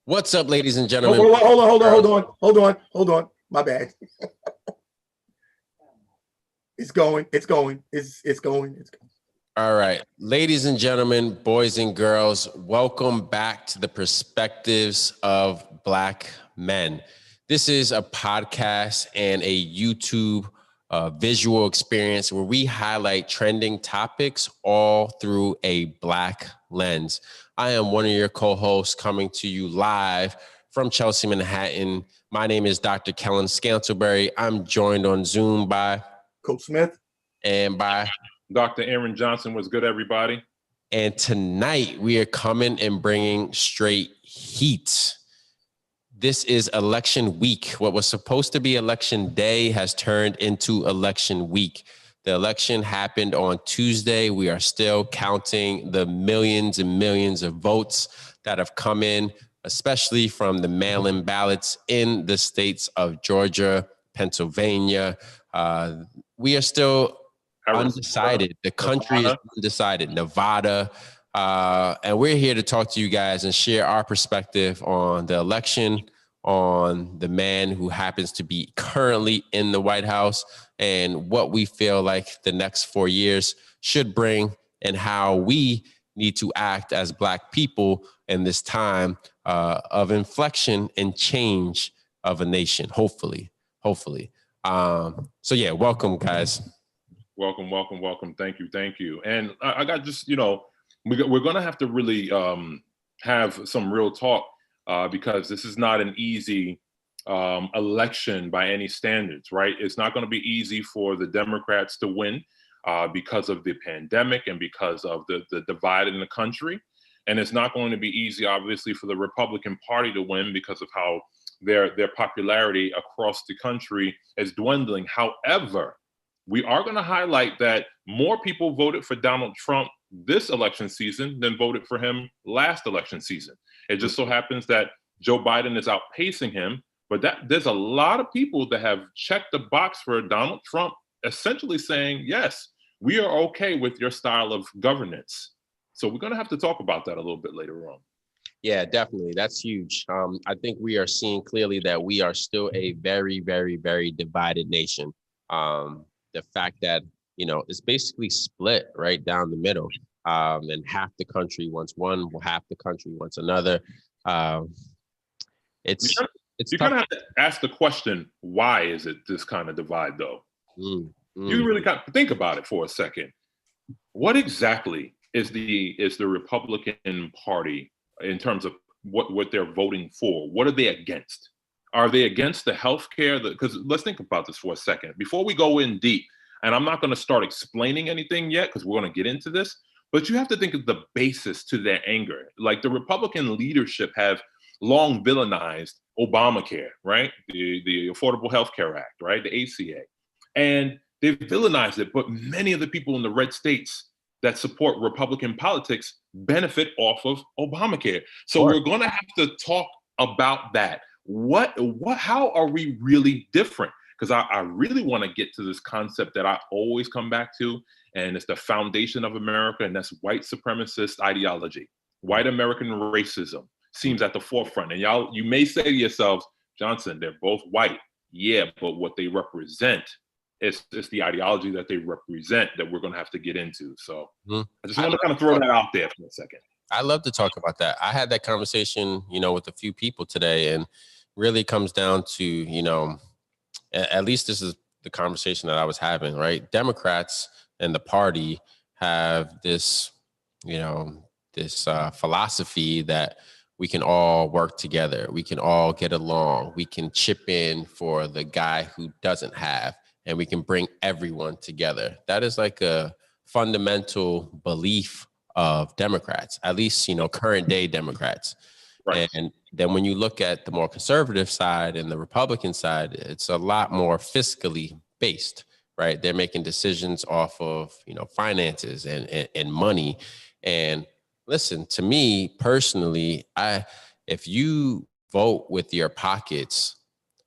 What's up, ladies and Hold gentlemen? on. My bad. It's going. All right, ladies and gentlemen, boys and girls, welcome back to the Perspectives of Black Men. This is a podcast and a YouTube visual experience where we highlight trending topics all through a Black lens. I am one of your co-hosts coming to you live from Chelsea, Manhattan. My name is Dr. Kellen Scantlebury. I'm joined on Zoom by Coach Smith and by Dr. Aaron Johnson. Was good, everybody. And tonight we are coming and bringing straight heat. This is election week. What was supposed to be election day has turned into election week. The election happened on Tuesday. We are still counting the millions and millions of votes that have come in, especially from the mail-in ballots in the states of Georgia, Pennsylvania. We are still undecided. The country is undecided. Nevada. And we're here to talk to you guys and share our perspective on the election, on the man who happens to be currently in the White House, and what we feel like the next 4 years should bring, and how we need to act as Black people in this time of inflection and change of a nation, hopefully. So yeah, welcome, guys. Welcome. Thank you. And I got just, we're going to have to really have some real talk because this is not an easy election by any standards, right? It's not going to be easy for the Democrats to win because of the pandemic and because of the divide in the country. And it's not going to be easy, obviously, for the Republican Party to win because of how their popularity across the country is dwindling. However, we are going to highlight that more people voted for Donald Trump this election season than voted for him last election season. It just so happens that Joe Biden is outpacing him, but there's a lot of people that have checked the box for Donald Trump, essentially saying, yes, we are okay with your style of governance. So we're going to have to talk about that a little bit later on. Yeah, definitely. That's huge. I think we are seeing clearly that we are still a very, very, very divided nation. The fact that, it's basically split right down the middle. And half the country wants one, half the country wants another. It's you kind of have to ask the question, why is it this kind of divide, though? You really got to think about it for a second. What exactly is the Republican Party in terms of what they're voting for? What are they against? Are they against the health care? Because let's think about this for a second. Before we go in deep, and I'm not going to start explaining anything yet because we're going to get into this, but you have to think of the basis to their anger. Like the Republican leadership have long villainized Obamacare, right? The Affordable Health Care Act, right? The ACA. And they've villainized it, but many of the people in the red states that support Republican politics benefit off of Obamacare. So We're going to have to talk about that. How are we really different? Because I really want to get to this concept that I always come back to, and it's the foundation of America, and that's white supremacist ideology. White American racism seems at the forefront. And you may say to yourselves, Johnson, they're both white. Yeah, but what they represent is the ideology that they represent that we're going to have to get into. So I just want to kind of throw that out there for a second. I love to talk about that. I had that conversation, with a few people today, and really comes down to, at least this is the conversation that I was having, right? Democrats and the party have this, philosophy that we can all work together. We can all get along. We can chip in for the guy who doesn't have, and we can bring everyone together. That is like a fundamental belief of Democrats, at least, current day Democrats. Right. And then when you look at the more conservative side and the Republican side, it's a lot more fiscally based, right? They're making decisions off of, finances and money. And listen, to me personally, if you vote with your pockets,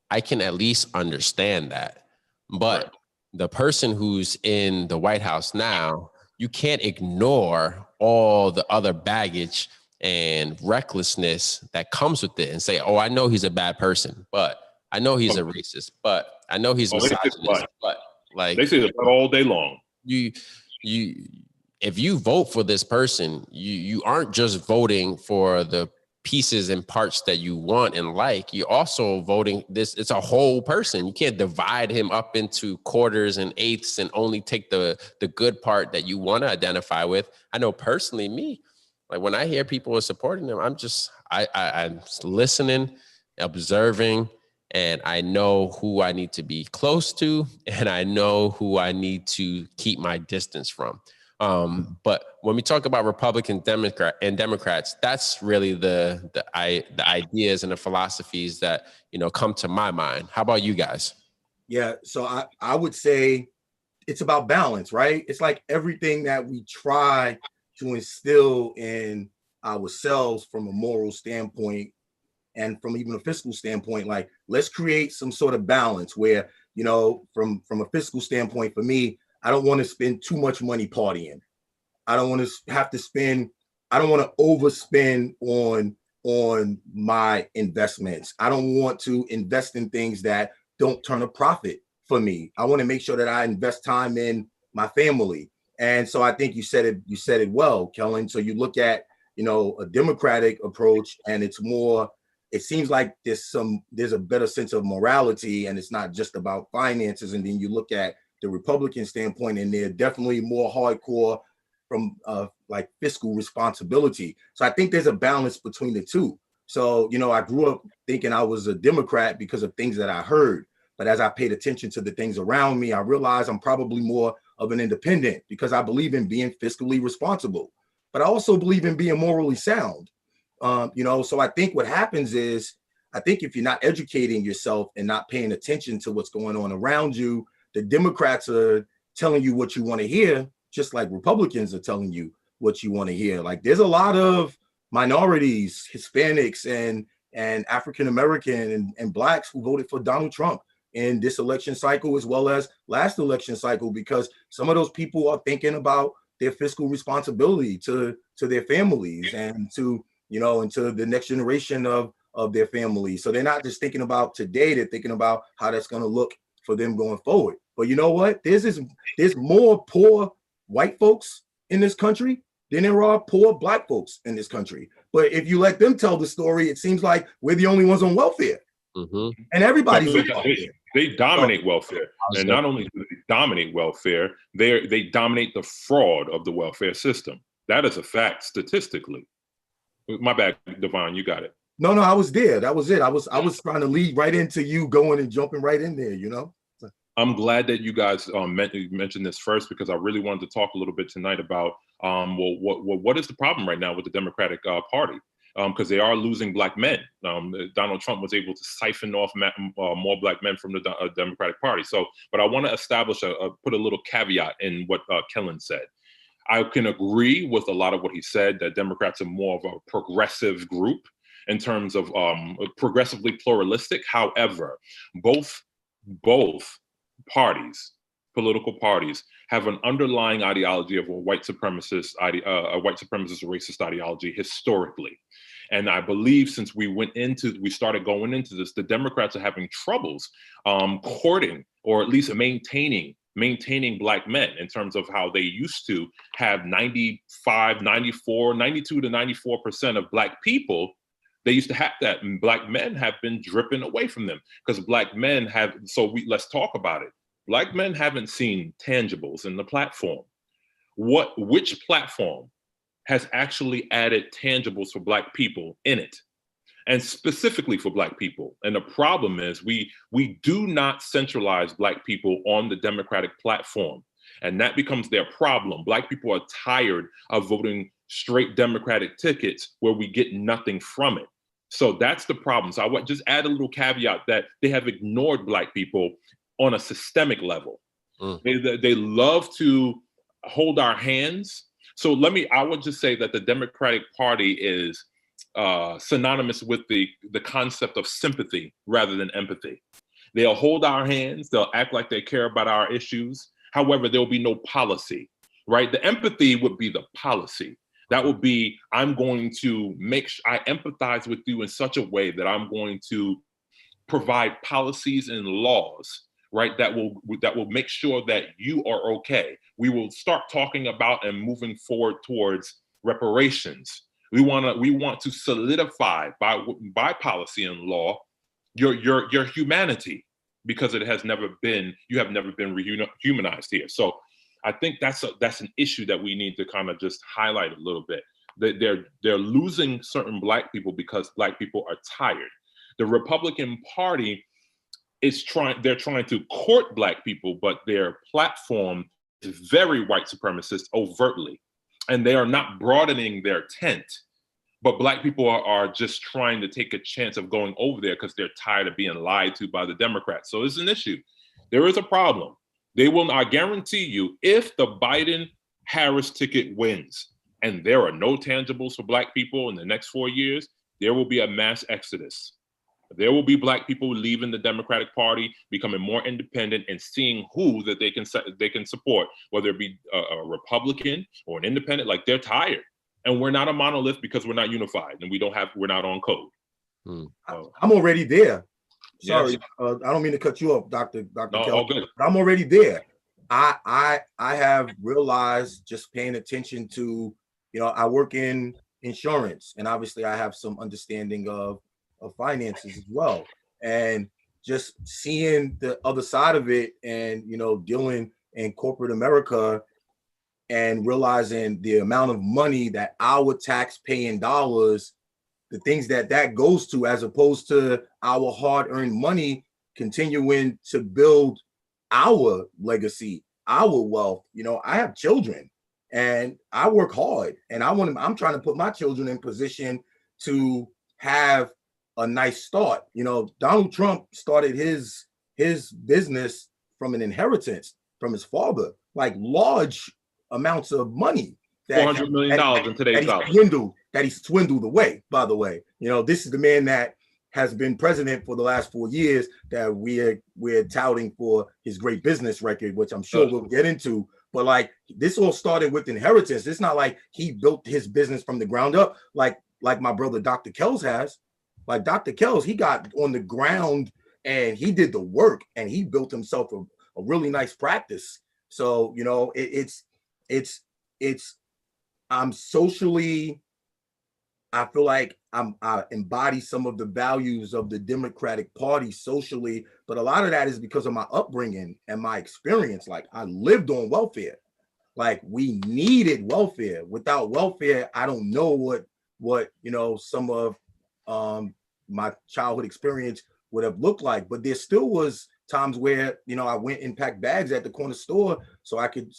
I can at least understand that. But the person who's in the White House now, you can't ignore all the other baggage and recklessness that comes with it and say, oh, I know he's a bad person, but I know he's a racist, but I know he's misogynist, but like they say that all day long. You if you vote for this person, you aren't just voting for the pieces and parts that you want and like. You're also voting it's a whole person. You can't divide him up into quarters and eighths and only take the good part that you want to identify with. I know personally, me, like when I hear people are supporting them, I'm listening, observing, and I know who I need to be close to, and I know who I need to keep my distance from. But when we talk about Republican Democrats, that's really the ideas and the philosophies that, come to my mind. How about you guys? Yeah, so I would say it's about balance, right? It's like everything that we try to instill in ourselves from a moral standpoint and from even a fiscal standpoint, like let's create some sort of balance where, from a fiscal standpoint, for me, I don't want to spend too much money partying. I don't want to have to I don't want to overspend on my investments. I don't want to invest in things that don't turn a profit for me. I want to make sure that I invest time in my family. And so I think you said it well, Kellen. So you look at, a democratic approach, and it seems like there's a better sense of morality, and it's not just about finances. And then you look at the Republican standpoint, and they're definitely more hardcore from like fiscal responsibility. So I think there's a balance between the two. So, I grew up thinking I was a Democrat because of things that I heard. But as I paid attention to the things around me, I realized I'm probably more of an independent because I believe in being fiscally responsible. But I also believe in being morally sound. So I think what happens is, I think if you're not educating yourself and not paying attention to what's going on around you, the Democrats are telling you what you want to hear, just like Republicans are telling you what you want to hear. Like there's a lot of minorities, Hispanics and African-American and Blacks who voted for Donald Trump in this election cycle, as well as last election cycle, because some of those people are thinking about their fiscal responsibility to their families and to, and to the next generation of their families. So they're not just thinking about today, they're thinking about how that's going to look for them going forward. But you know what? There's more poor white folks in this country than there are poor Black folks in this country. But if you let them tell the story, it seems like we're the only ones on welfare. Mm-hmm. And everybody's on welfare. They dominate welfare. And not only do they dominate welfare, they dominate the fraud of the welfare system. That is a fact statistically. My bad, Devon, you got it. No, I was there. That was it. I was trying to lead right into you going and jumping right in there, I'm glad that you guys mentioned this first, because I really wanted to talk a little bit tonight about what is the problem right now with the Democratic Party, because they are losing Black men. Donald Trump was able to siphon off more Black men from the Democratic Party. So, but I want to establish put a little caveat in what Kellen said. I can agree with a lot of what he said, that Democrats are more of a progressive group in terms of progressively pluralistic. However, both parties, political parties, have an underlying ideology of a white supremacist racist ideology historically. And I believe since we started going into this, the Democrats are having troubles courting, or at least maintaining Black men, in terms of how they used to have 92 to 94% of Black people. They used to have that, and Black men have been dripping away from them because Black men have. Let's talk about it. Black men haven't seen tangibles in the platform. Which platform has actually added tangibles for Black people in it, and specifically for Black people? And the problem is we do not centralize Black people on the Democratic platform, and that becomes their problem. Black people are tired of voting straight Democratic tickets where we get nothing from it. So that's the problem. So I would just add a little caveat that they have ignored Black people on a systemic level. They love to hold our hands. So I would just say that the Democratic Party is synonymous with the concept of sympathy rather than empathy. They'll hold our hands. They'll act like they care about our issues. However, there'll be no policy, right? The empathy would be the policy. That would be, I'm going to make sure I empathize with you in such a way that I'm going to provide policies and laws, right, that will make sure that you are okay. We will start talking about and moving forward towards reparations. We want to solidify by policy and law your humanity, because you have never been humanized here. So I think that's an issue that we need to kind of just highlight a little bit. They're losing certain Black people because Black people are tired. The Republican Party they're trying to court Black people, but their platform is very white supremacist overtly, and they are not broadening their tent. But Black people are just trying to take a chance of going over there because they're tired of being lied to by the Democrats. So it's an issue. There is a problem. They will, I guarantee you, if the Biden-Harris ticket wins and there are no tangibles for Black people in the next 4 years, there will be a mass exodus. There will be Black people leaving the Democratic Party, becoming more independent, and seeing who that they can support, whether it be a Republican or an independent. Like, they're tired. And we're not a monolith because we're not unified and we're not on code. I'm already there. Sorry, yes. I don't mean to cut you off, Dr. No, Kelly, all good. But I'm already there. I have realized, just paying attention to, I work in insurance, and obviously I have some understanding of finances as well. And just seeing the other side of it, and dealing in corporate America, and realizing the amount of money that our tax-paying dollars, the things that goes to, as opposed to our hard-earned money continuing to build our legacy, our wealth. I have children and I work hard, and I'm trying to put my children in position to have a nice start. Donald Trump started his business from an inheritance from his father, like large amounts of money. $400 million in today's dollars. That he swindled away, by the way. This is the man that has been president for the last 4 years that we're touting for his great business record, which I'm sure we'll get into. But like, this all started with inheritance. It's not like he built his business from the ground up, like my brother Dr. Kells has. Like Dr. Kells, he got on the ground and he did the work, and he built himself a really nice practice. So, I'm socially, I feel like I embody some of the values of the Democratic Party socially, but a lot of that is because of my upbringing and my experience. Like, I lived on welfare. Like, we needed welfare. Without welfare, I don't know what some of my childhood experience would have looked like. But there still was times where I went and packed bags at the corner store so I can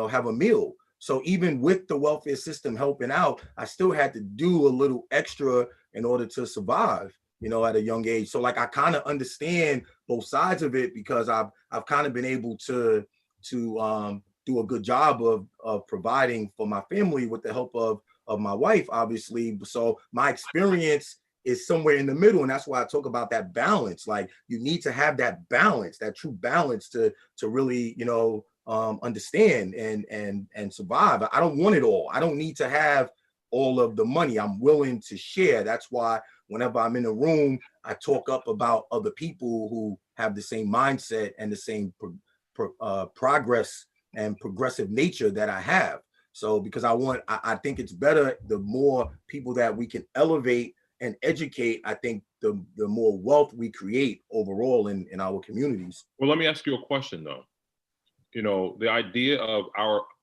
have a meal. So even with the welfare system helping out, I still had to do a little extra in order to survive, at a young age. So like, I kind of understand both sides of it, because I've kind of been able to do a good job of providing for my family with the help of my wife, obviously. So my experience is somewhere in the middle. And that's why I talk about that balance. Like, you need to have that balance, that true balance to really, understand and survive. I don't want it all. I don't need to have all of the money. I'm willing to share. That's why whenever I'm in a room, I talk up about other people who have the same mindset and the same progress and progressive nature that I have. So because I think it's better, the more people that we can elevate and educate, I think the more wealth we create overall in our communities. Well, let me ask you a question though. The idea of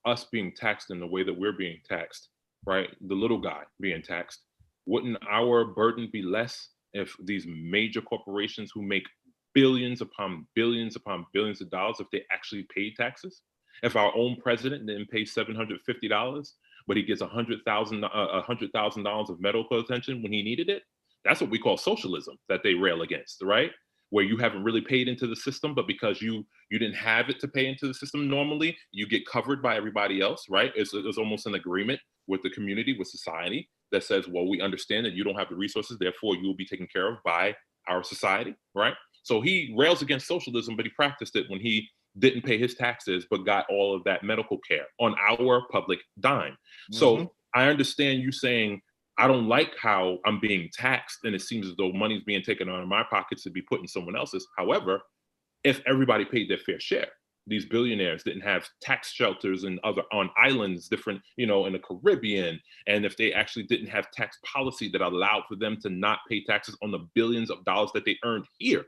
us being taxed in the way that we're being taxed, right? The little guy being taxed, wouldn't our burden be less if these major corporations who make billions upon billions upon billions of dollars, if they actually paid taxes? If our own president didn't pay $750, but he gets $100,000 of medical attention when he needed it, that's what we call socialism that they rail against, right? Where you haven't really paid into the system, but because you didn't have it to pay into the system normally, you get covered by everybody else, right? It's almost an agreement with the community, with society, that says, well, we understand that you don't have the resources, therefore you will be taken care of by our society, right? So he rails against socialism, but he practiced it when he didn't pay his taxes, but got all of that medical care on our public dime. Mm-hmm. So I understand you saying, I don't like how I'm being taxed and it seems as though money's being taken out of my pockets to be put in someone else's. However, if everybody paid their fair share, these billionaires didn't have tax shelters and other on islands, different, in the Caribbean. And if they actually didn't have tax policy that allowed for them to not pay taxes on the billions of dollars that they earned here,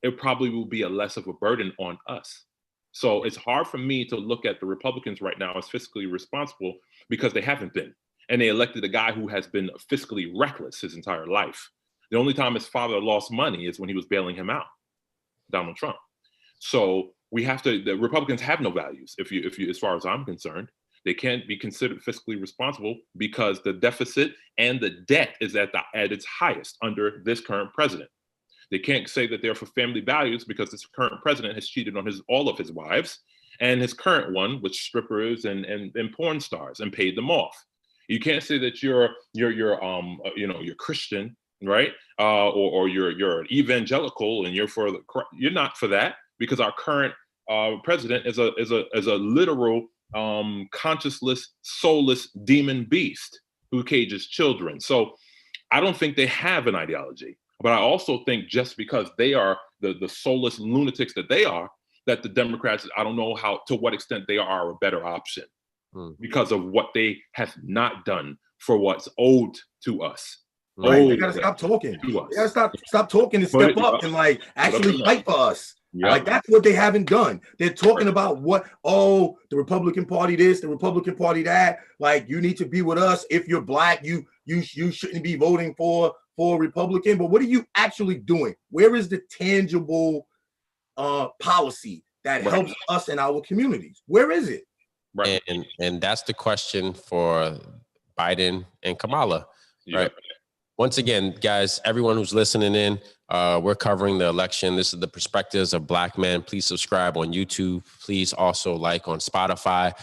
it probably will be a less of a burden on us. So it's hard for me to look at the Republicans right now as fiscally responsible because they haven't been. And they elected a guy who has been fiscally reckless his entire life. The only time his father lost money is when he was bailing him out, Donald Trump. So the Republicans have no values. If you, as far as I'm concerned, they can't be considered fiscally responsible because the deficit and the debt is at its highest under this current president. They can't say that they're for family values because this current president has cheated on all of his wives, and his current one with strippers and porn stars and paid them off. You can't say that you're Christian, right? Or you're an evangelical and you're not for that, because our current president is a literal conscienceless, soulless demon beast who cages children. So I don't think they have an ideology. But I also think just because they are the soulless lunatics that they are, that the Democrats, I don't know to what extent they are a better option because of what they have not done for what's owed to us. Right, they gotta stop talking. They gotta stop talking and step up and actually fight for us. Yep. That's what they haven't done. They're talking about the Republican Party this, the Republican Party that. You need to be with us. If you're Black, you shouldn't be voting for Republican. But what are you actually doing? Where is the tangible policy that helps us in our communities? Where is it? Right. And that's the question for Biden and Kamala. Right. Yep. Once again, guys, everyone who's listening in, we're covering the election. This is the perspectives of Black men. Please subscribe on YouTube. Please also like on Spotify.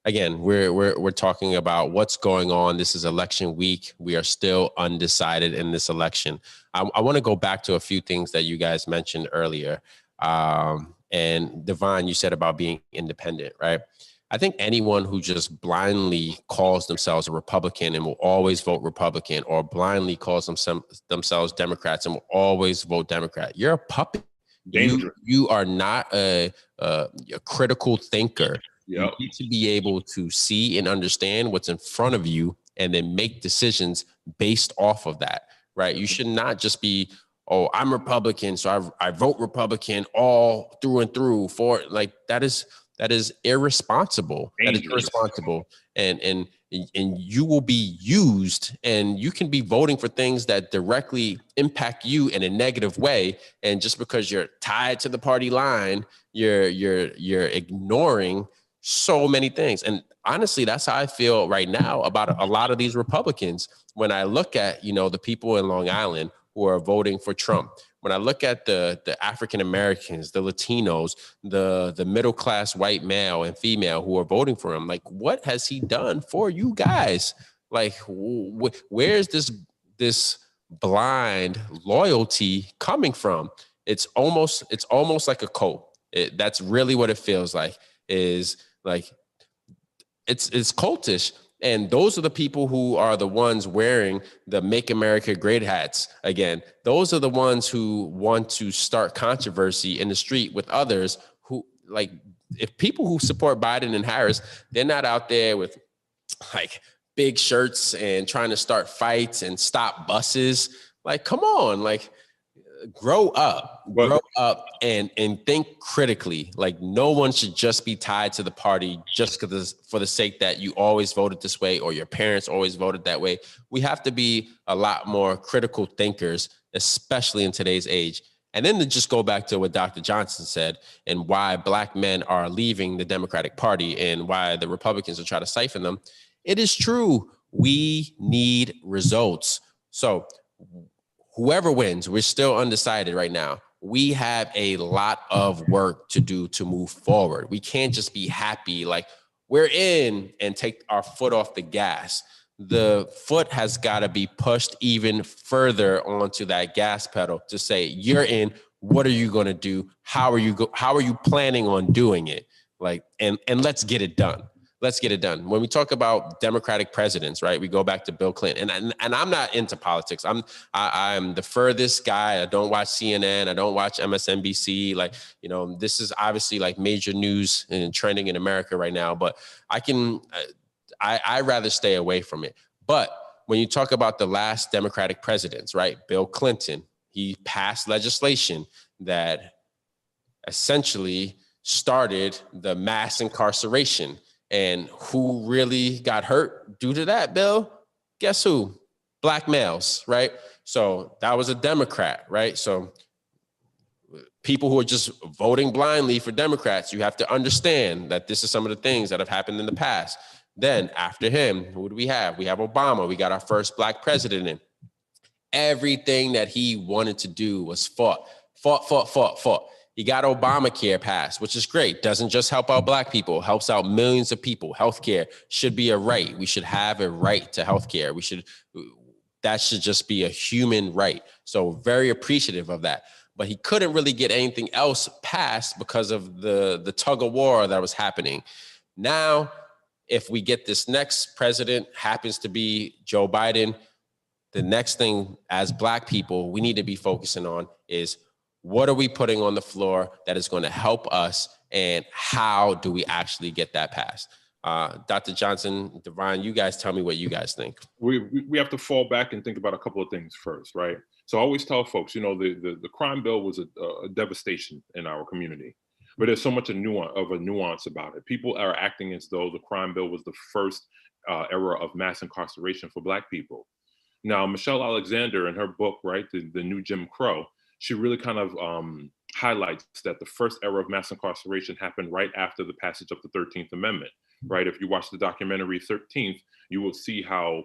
Again, we're talking about what's going on. This is election week. We are still undecided in this election. I want to go back to a few things that you guys mentioned earlier. And Devon, you said about being independent, right? I think anyone who just blindly calls themselves a Republican and will always vote Republican, or blindly calls themselves Democrats and will always vote Democrat, you're a puppet. You are not a critical thinker. Yep. You need to be able to see and understand what's in front of you and then make decisions based off of that, right? You should not just be, oh, I'm Republican, so I vote Republican all through and through for that is irresponsible. That is irresponsible. And you will be used, and you can be voting for things that directly impact you in a negative way. And just because you're tied to the party line, you're ignoring so many things. And honestly, that's how I feel right now about a lot of these Republicans. When I look at, the people in Long Island who are voting for Trump, when I look at the African Americans, the Latinos, the middle class white male and female who are voting for him, what has he done for you guys? Where's this blind loyalty coming from? It's almost like a cult. That's really what it feels like. It's cultish. And those are the people who are the ones wearing the Make America Great hats. Again, those are the ones who want to start controversy in the street with others who, if people who support Biden and Harris, they're not out there with big shirts and trying to start fights and stop buses. Come on, grow up and think critically. No one should just be tied to the party just for the sake that you always voted this way or your parents always voted that way. We have to be a lot more critical thinkers, especially in today's age. And then to just go back to what Dr. Johnson said and why Black men are leaving the Democratic Party and why the Republicans are trying to siphon them. It is true. We need results. So whoever wins, we're still undecided right now. We have a lot of work to do to move forward. We can't just be happy we're in and take our foot off the gas. The foot has got to be pushed even further onto that gas pedal to say, you're in. What are you going to do? How are you planning on doing it? And let's get it done. let's get it done. When we talk about Democratic presidents, right, we go back to Bill Clinton, and I'm not into politics. I'm the furthest guy. I don't watch CNN. I don't watch MSNBC. Like, you know, this is obviously like major news and trending in America right now, but I rather stay away from it. But when you talk about the last Democratic presidents, right, Bill Clinton, he passed legislation that essentially started the mass incarceration. And who really got hurt due to that, Bill? Guess who? Black males, right? So that was a Democrat, right? So people who are just voting blindly for Democrats, you have to understand that this is some of the things that have happened in the past. Then after him, who do we have? We have Obama. We got our first Black president in. Everything that he wanted to do was fought. He got Obamacare passed, which is great. Doesn't just help out Black people, helps out millions of people. Healthcare should be a right. We should have a right to healthcare. That should just be a human right. So very appreciative of that. But he couldn't really get anything else passed because of the tug of war that was happening. Now, if we get this next president happens to be Joe Biden, the next thing as Black people we need to be focusing on is, what are we putting on the floor that is going to help us, and how do we actually get that passed? Dr. Johnson, Divine, you guys tell me what you guys think. We have to fall back and think about a couple of things first, right? So I always tell folks, you know, the crime bill was a devastation in our community, but there's so much of a nuance about it. People are acting as though the crime bill was the first era of mass incarceration for Black people. Now, Michelle Alexander in her book, right, the New Jim Crow, she really kind of highlights that the first era of mass incarceration happened right after the passage of the 13th Amendment, right? If you watch the documentary 13th, you will see how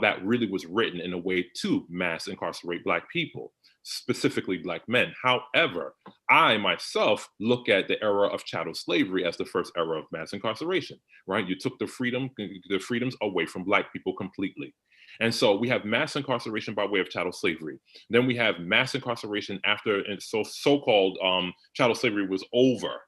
that really was written in a way to mass incarcerate Black people, specifically Black men. However, I myself look at the era of chattel slavery as the first era of mass incarceration, right? You took the freedoms away from Black people completely. And so we have mass incarceration by way of chattel slavery. Then we have mass incarceration after, and so-called chattel slavery was over,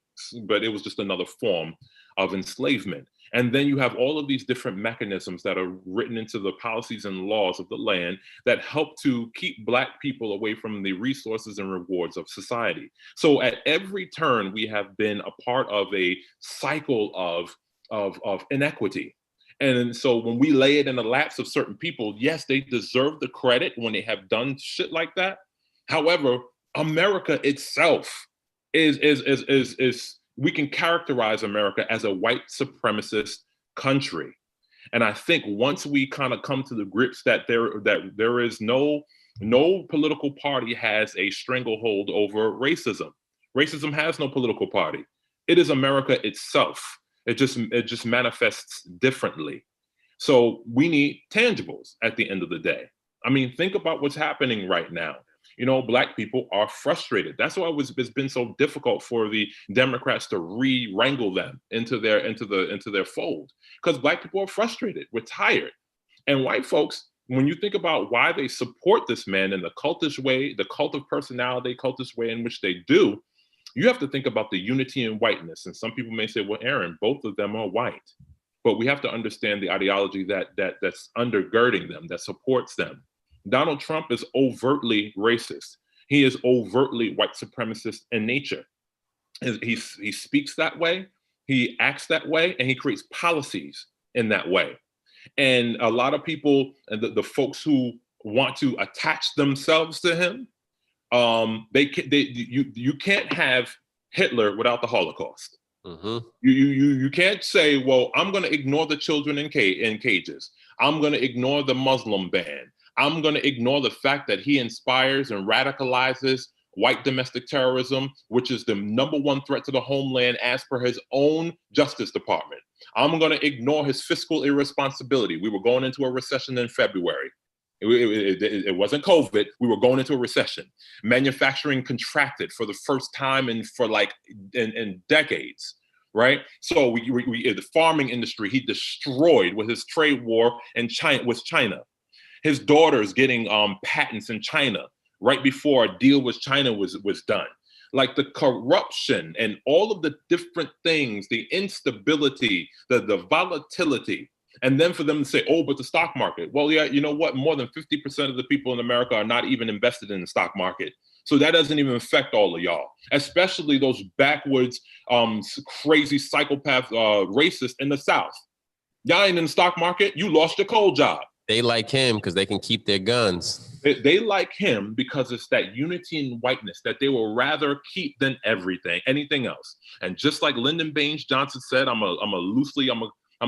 but it was just another form of enslavement. And then you have all of these different mechanisms that are written into the policies and laws of the land that help to keep Black people away from the resources and rewards of society. So at every turn, we have been a part of a cycle of inequity. And so when we lay it in the laps of certain people, yes, they deserve the credit when they have done shit like that. However, America itself is we can characterize America as a white supremacist country. And I think once we kind of come to the grips that there is no political party has a stranglehold over racism. Racism has no political party. It is America itself. It just manifests differently. So we need tangibles at the end of the day. I mean, think about what's happening right now. You know, Black people are frustrated. That's why it's been so difficult for the Democrats to wrangle them into their fold, because Black people are frustrated. We're tired. And white folks, when you think about why they support this man in the cultish way, the cult of personality, cultish way in which they do, you have to think about the unity in whiteness. And some people may say, well, Aaron, both of them are white. But we have to understand the ideology that's undergirding them, that supports them. Donald Trump is overtly racist. He is overtly white supremacist in nature. He speaks that way, he acts that way, and he creates policies in that way. And a lot of people, and the folks who want to attach themselves to him, you can't have Hitler without the Holocaust. Mm-hmm. You can't say, well, I'm going to ignore the children in cages. I'm going to ignore the Muslim ban. I'm going to ignore the fact that he inspires and radicalizes white domestic terrorism, which is the #1 threat to the homeland as per his own Justice Department. I'm going to ignore his fiscal irresponsibility. We were going into a recession in February. It wasn't COVID. We were going into a recession. Manufacturing contracted for the first time in decades, right? So the farming industry, he destroyed with his trade war with China. His daughter's getting patents in China right before a deal with China was done. like the corruption and all of the different things, the instability, the volatility. And then for them to say, oh, but the stock market. Well, yeah, you know what? More than 50% of the people in America are not even invested in the stock market. So that doesn't even affect all of y'all, especially those backwards, crazy psychopath racists in the South. Y'all ain't in the stock market. You lost your coal job. They like him because they can keep their guns. They like him because it's that unity and whiteness that they will rather keep than anything else. And just like Lyndon Baines Johnson said, I'm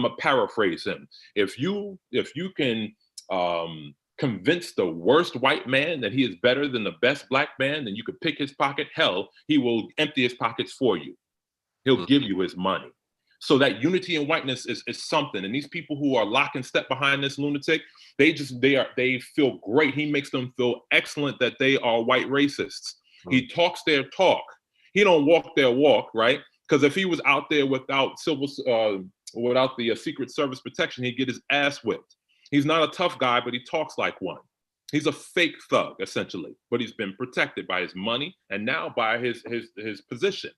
a paraphrase him. If you can convince the worst white man that he is better than the best black man, then you could pick his pocket. Hell, he will empty his pockets for you. He'll give you his money. So that unity and whiteness is something. And these people who are lock and step behind this lunatic, they feel great. He makes them feel excellent that they are white racists. He talks their talk. He don't walk their walk, right? Because if he was out there without the Secret Service protection, he'd get his ass whipped. He's not a tough guy, but he talks like one. He's a fake thug, essentially, but he's been protected by his money and now by his position.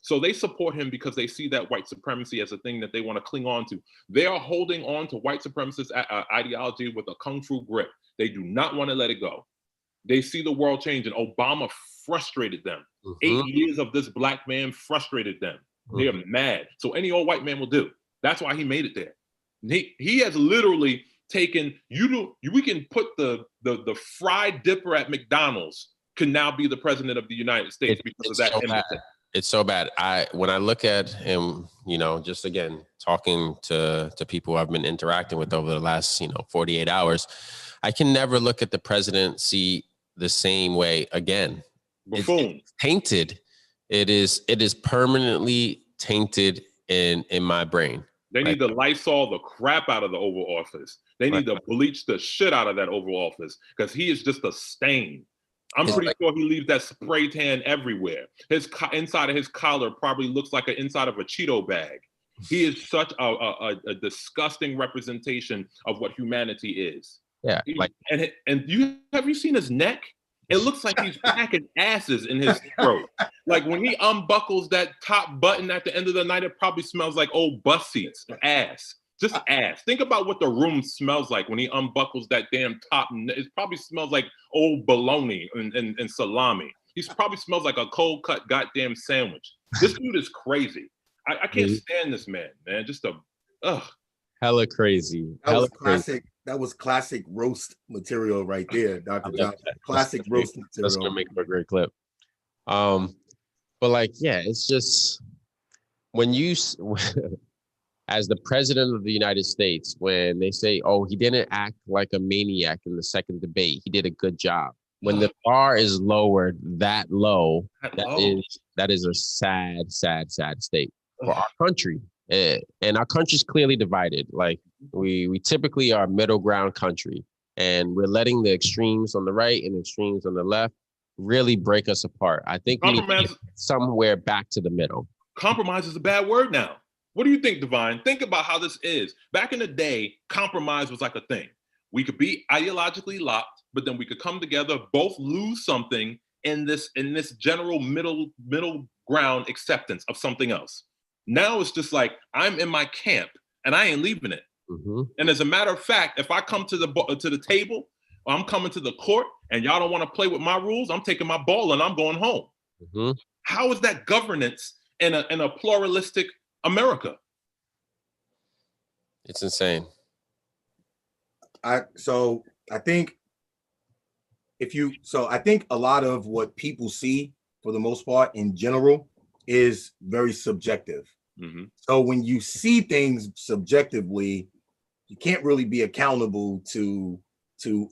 So they support him because they see that white supremacy as a thing that they want to cling on to. They are holding on to white supremacist ideology with a kung fu grip. They do not want to let it go. They see the world change, and Obama frustrated them. 8 years of this black man frustrated them. They are mad. So any old white man will do. That's why he made it there. He has literally taken we can put the fried dipper at McDonald's can now be the president of the United States because of that. So it's so bad. When I look at him, just again talking to people I've been interacting with over the last 48 hours, I can never look at the presidency the same way again. It's tainted. It is permanently tainted in my brain. They need to Lysol the crap out of the Oval Office. They need to bleach the shit out of that Oval Office because he is just a stain. I'm pretty sure he leaves that spray tan everywhere. His inside of his collar probably looks like an inside of a Cheeto bag. He is such a disgusting representation of what humanity is. Yeah. Have you seen his neck? It looks like he's packing asses in his throat. Like when he unbuckles that top button at the end of the night, it probably smells like old bus seats, ass. Just ass. Think about what the room smells like when he unbuckles that damn top. It probably smells like old bologna and salami. He probably smells like a cold cut goddamn sandwich. This dude is crazy. I can't stand this man. Just hella crazy. That was classic roast material right there, Dr. John. Classic roast material. That's gonna make for a great clip. But it's just when you as the president of the United States, when they say, oh, he didn't act like a maniac in the second debate, he did a good job. When the bar is lowered that low, that is a sad state for our country. And our country's clearly divided. Like we typically are a middle ground country, and we're letting the extremes on the right and extremes on the left really break us apart. I think we need to get somewhere back to the middle. Compromise is a bad word now. What do you think, Divine? Think about how this is. Back in the day, compromise was like a thing. We could be ideologically locked, but then we could come together, both lose something in this general middle ground acceptance of something else. Now it's just like, I'm in my camp and I ain't leaving it. And as a matter of fact, if I come to the table, or I'm coming to the court and y'all don't want to play with my rules, I'm taking my ball and I'm going home. How is that governance in a pluralistic America? It's insane. I think a lot of what people see, for the most part, in general, is very subjective. So when you see things subjectively, you can't really be accountable to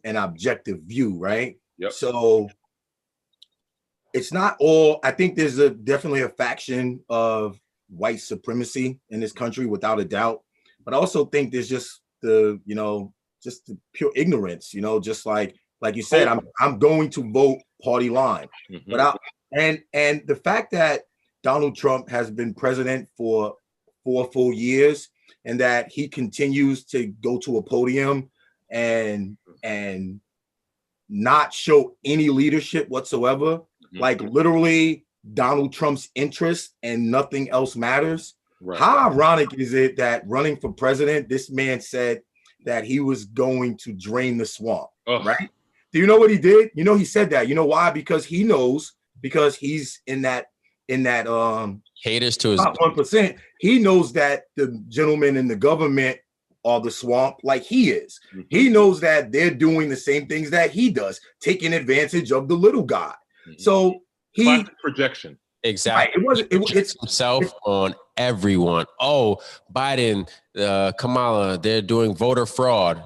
an objective view, right? Yep. So it's not all. I think there's definitely a faction of white supremacy in this country, without a doubt. But I also think there's just the pure ignorance, just like you said, I'm going to vote party line. And the fact that Donald Trump has been president for 4 full years, and that he continues to go to a podium and not show any leadership whatsoever, like literally Donald Trump's interest and nothing else matters. Right. How ironic is it that running for president, this man said that he was going to drain the swamp, right? Do you know what he did? You know, he said that. You know why? Because he knows, because he's in that haters to his top 1%. He knows that the gentlemen in the government are the swamp like he is. He knows that they're doing the same things that he does, taking advantage of the little guy. So he classic projection. Exactly. Right. It's himself on everyone. Oh, Biden, Kamala, they're doing voter fraud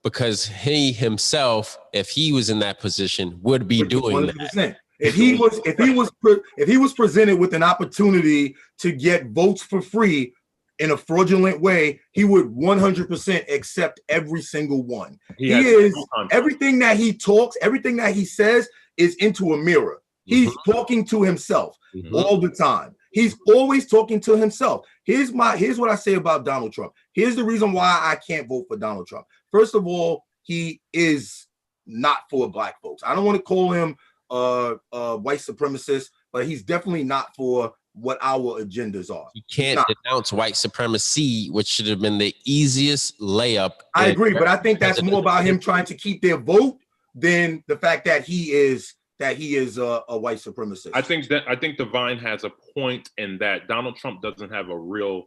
because he himself, if he was in that position, would be doing 100%. That. If he was presented with an opportunity to get votes for free in a fraudulent way, he would 100% accept every single one. He is everything that he talks, everything that he says is into a mirror. He's talking to himself all the time. He's always talking to himself. Here's what I say about Donald Trump. Here's the reason why I can't vote for Donald Trump. First of all, he is not for black folks. I don't want to call him white supremacist, but he's definitely not for what our agendas are. You can't denounce white supremacy, which should have been the easiest layup. I agree, but I think that's more about him trying to keep their vote than the fact that he is a white supremacist. I think Divine has a point in that Donald Trump doesn't have a real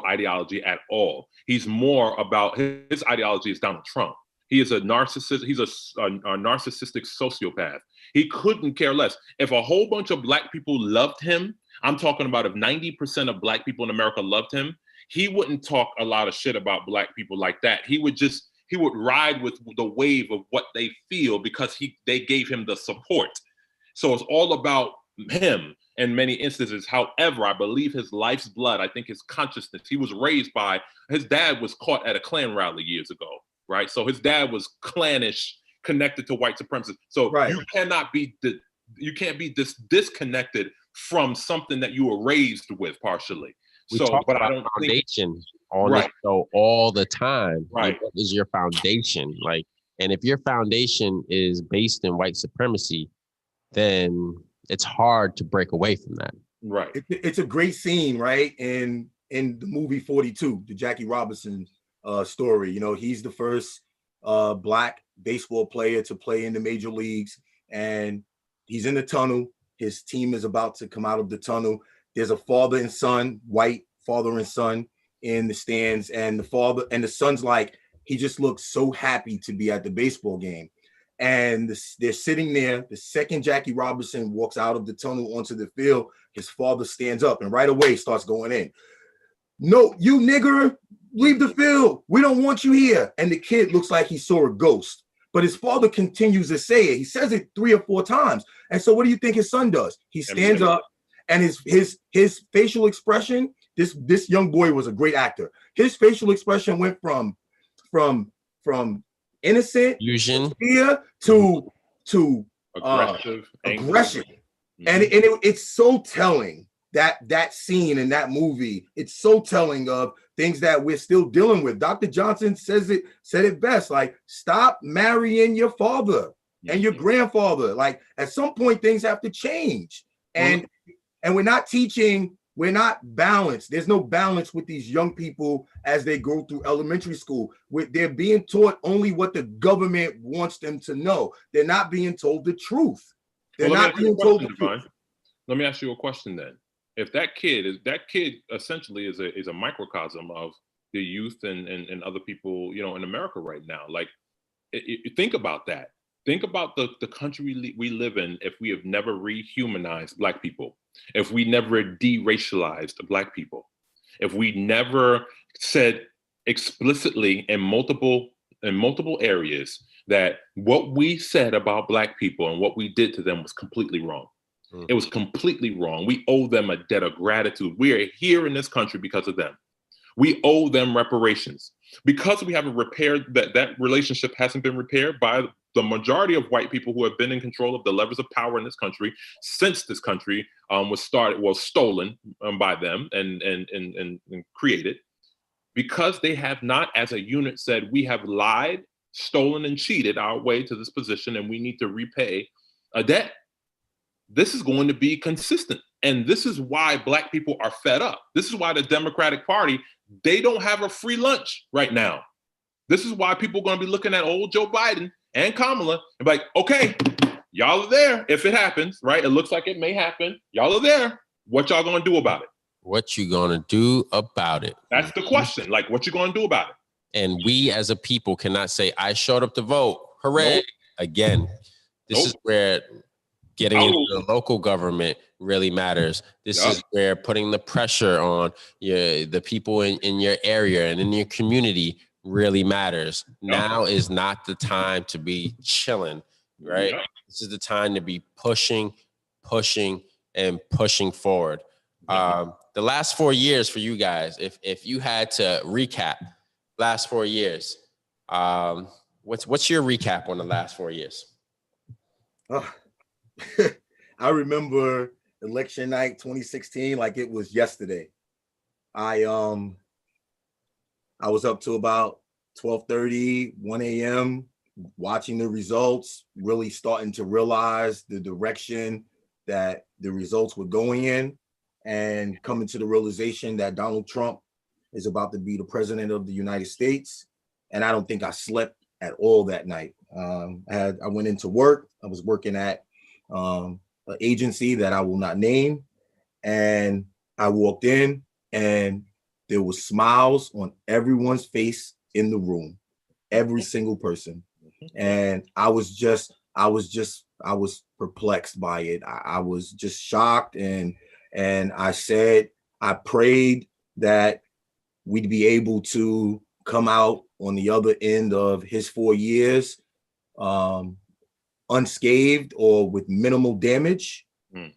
ideology at all. He's more about his ideology is Donald Trump. He is a narcissist. He's a narcissistic sociopath. He couldn't care less. If a whole bunch of black people loved him, I'm talking about if 90% of black people in America loved him, he wouldn't talk a lot of shit about black people like that. He would ride with the wave of what they feel because they gave him the support. So it's all about him in many instances. However, I believe his life's blood, I think his consciousness, he was raised by, his dad was caught at a Klan rally years ago, right? So his dad was clannish, connected to white supremacists. So you can't be disconnected from something that you were raised with partially. We talk about foundation on this show all the time. Right. What is your foundation? And if your foundation is based in white supremacy, then it's hard to break away from that. Right. It's a great scene, right? In the movie 42, the Jackie Robinson story. You know, he's the first black baseball player to play in the major leagues, and he's in the tunnel. His team is about to come out of the tunnel. There's a father and son, white father and son in the stands, and the father and the son's like, he just looks so happy to be at the baseball game. And they're sitting there. The second Jackie Robinson walks out of the tunnel onto the field, his father stands up and right away starts going in. No, you nigger, leave the field. We don't want you here. And the kid looks like he saw a ghost. But his father continues to say it. He says it 3 or 4 times. And so what do you think his son does? He stands up, and his facial expression, this young boy was a great actor. His facial expression went from innocent fusion fear to aggressive aggression. And it's so telling that scene in that movie. It's so telling of things that we're still dealing with. Dr. Johnson said it best, like, stop marrying your father and your grandfather. Like, at some point things have to change. And we're not teaching, we're not balanced. There's no balance with these young people as they go through elementary school. They're being taught only what the government wants them to know. They're not being told the truth. They're not being told the truth. Let me ask you a question then. If that kid essentially is a microcosm of the youth and other people, you know, in America right now. Like, think about that. Think about the country we live in if we have never rehumanized Black people, if we never deracialized Black people, if we never said explicitly in multiple areas that what we said about Black people and what we did to them was completely wrong. It was completely wrong. We owe them a debt of gratitude. We are here in this country because of them. We owe them reparations. Because we haven't repaired that relationship hasn't been repaired by the majority of white people who have been in control of the levers of power in this country since this country was stolen by them and created. Because they have not, as a unit, said we have lied, stolen, and cheated our way to this position, and we need to repay a debt. this is going to be consistent. And this is why Black people are fed up. This is why the Democratic Party, they don't have a free lunch right now. This is why people are going to be looking at old Joe Biden and Kamala and be like, okay, y'all are there if it happens, right? It looks like it may happen. Y'all are there. What y'all going to do about it? What you going to do about it? That's the question. Like, what you going to do about it? And we as a people cannot say, I showed up to vote. Hooray. Nope. Again, this is where getting into the local government really matters. This is where putting the pressure on the people in your area and in your community really matters. Now is not the time to be chilling, right? This is the time to be pushing and pushing forward. The last 4 years for you guys, if you had to recap last 4 years, what's your recap on the last 4 years? I remember election night 2016 like it was yesterday. I was up to about 12:30, 1 a.m. watching the results, really starting to realize the direction that the results were going in, and coming to the realization that Donald Trump is about to be the president of the United States. And I don't think I slept at all that night. I went into work. I was working at an agency that I will not name. And I walked in and there was smiles on everyone's face in the room, every single person. And I was perplexed by it. I was just shocked. And I prayed that we'd be able to come out on the other end of his 4 years unscathed or with minimal damage.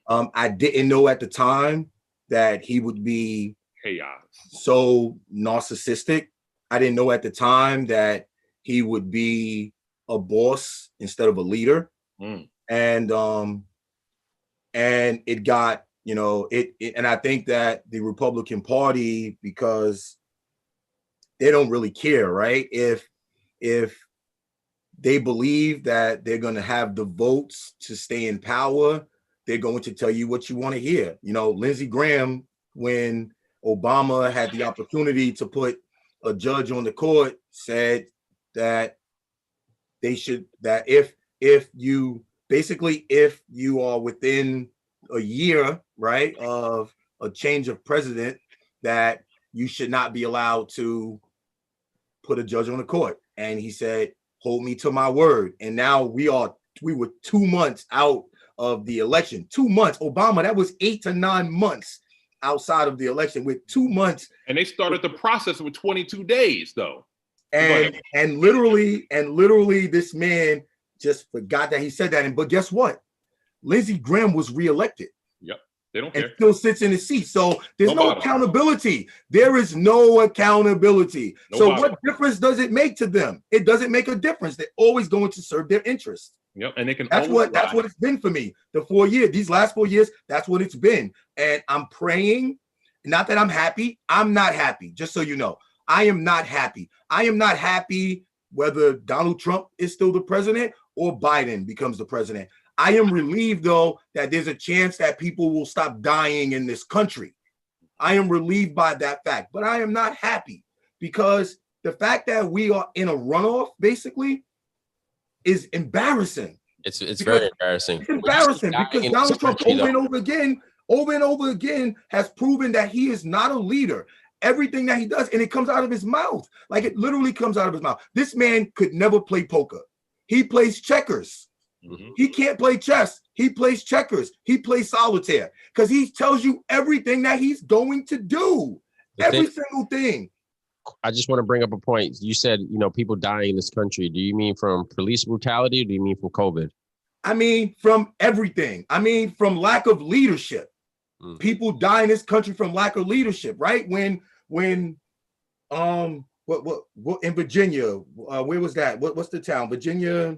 I didn't know at the time that he would be chaos, so narcissistic. I didn't know at the time that he would be a boss instead of a leader. And it got, and I think that the Republican Party, because they don't really care, right? If they believe that they're going to have the votes to stay in power, they're going to tell you what you want to hear. Lindsey Graham, when Obama had the opportunity to put a judge on the court, said that if you are within a year, right, of a change of president, that you should not be allowed to put a judge on the court. And he said, hold me to my word. And now we were 2 months out of the election. 2 months. Obama, that was 8 to 9 months outside of the election, with 2 months. And they started the process with 22 days, though. And literally this man just forgot that he said that. But guess what? Lindsey Graham was reelected. Yep. They don't care. And still sits in his seat. So there's no accountability. There is no accountability. So what difference does it make to them? It doesn't make a difference. They're always going to serve their interests. Yep. And they can. That's what it's been for me. The 4 years, these last 4 years, that's what it's been. And I'm praying. Not that I'm happy. I'm not happy. Just so you know, I am not happy. I am not happy whether Donald Trump is still the president or Biden becomes the president. I am relieved, though, that there's a chance that people will stop dying in this country. I am relieved by that fact, but I am not happy, because the fact that we are in a runoff basically is embarrassing. It's very embarrassing. It's embarrassing because Donald Trump over and over again has proven that he is not a leader. Everything that he does, and it comes out of his mouth. Like, it literally comes out of his mouth. This man could never play poker. He plays checkers. Mm-hmm. He can't play chess. He plays checkers. He plays solitaire, because he tells you everything that he's going to do. Every single thing. I just want to bring up a point. You said, people dying in this country. Do you mean from police brutality, or do you mean from COVID? I mean, from everything. I mean, from lack of leadership. People die in this country from lack of leadership, right? When what in Virginia, where was that? What's the town? Virginia,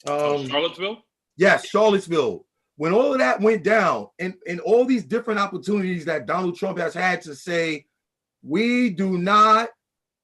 Charlottesville? Yes, Charlottesville. When all of that went down, and all these different opportunities that Donald Trump has had to say, we do not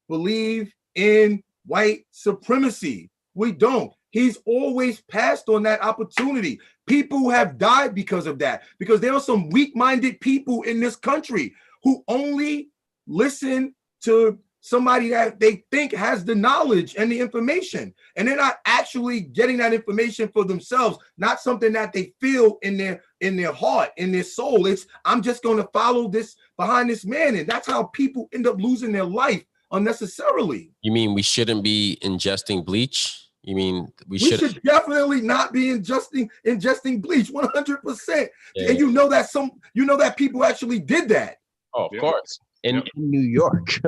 believe in white supremacy. We don't. He's always passed on that opportunity. People have died because of that, because there are some weak-minded people in this country who only listen to somebody that they think has the knowledge and the information, and they're not actually getting that information for themselves, not something that they feel in their heart, in their soul. It's, I'm just going to follow this behind this man. And that's how people end up losing their life unnecessarily. You mean we shouldn't be ingesting bleach? You mean we should definitely not be ingesting bleach 100%. Yeah. And you know that people actually did that. Oh, of course. In New York.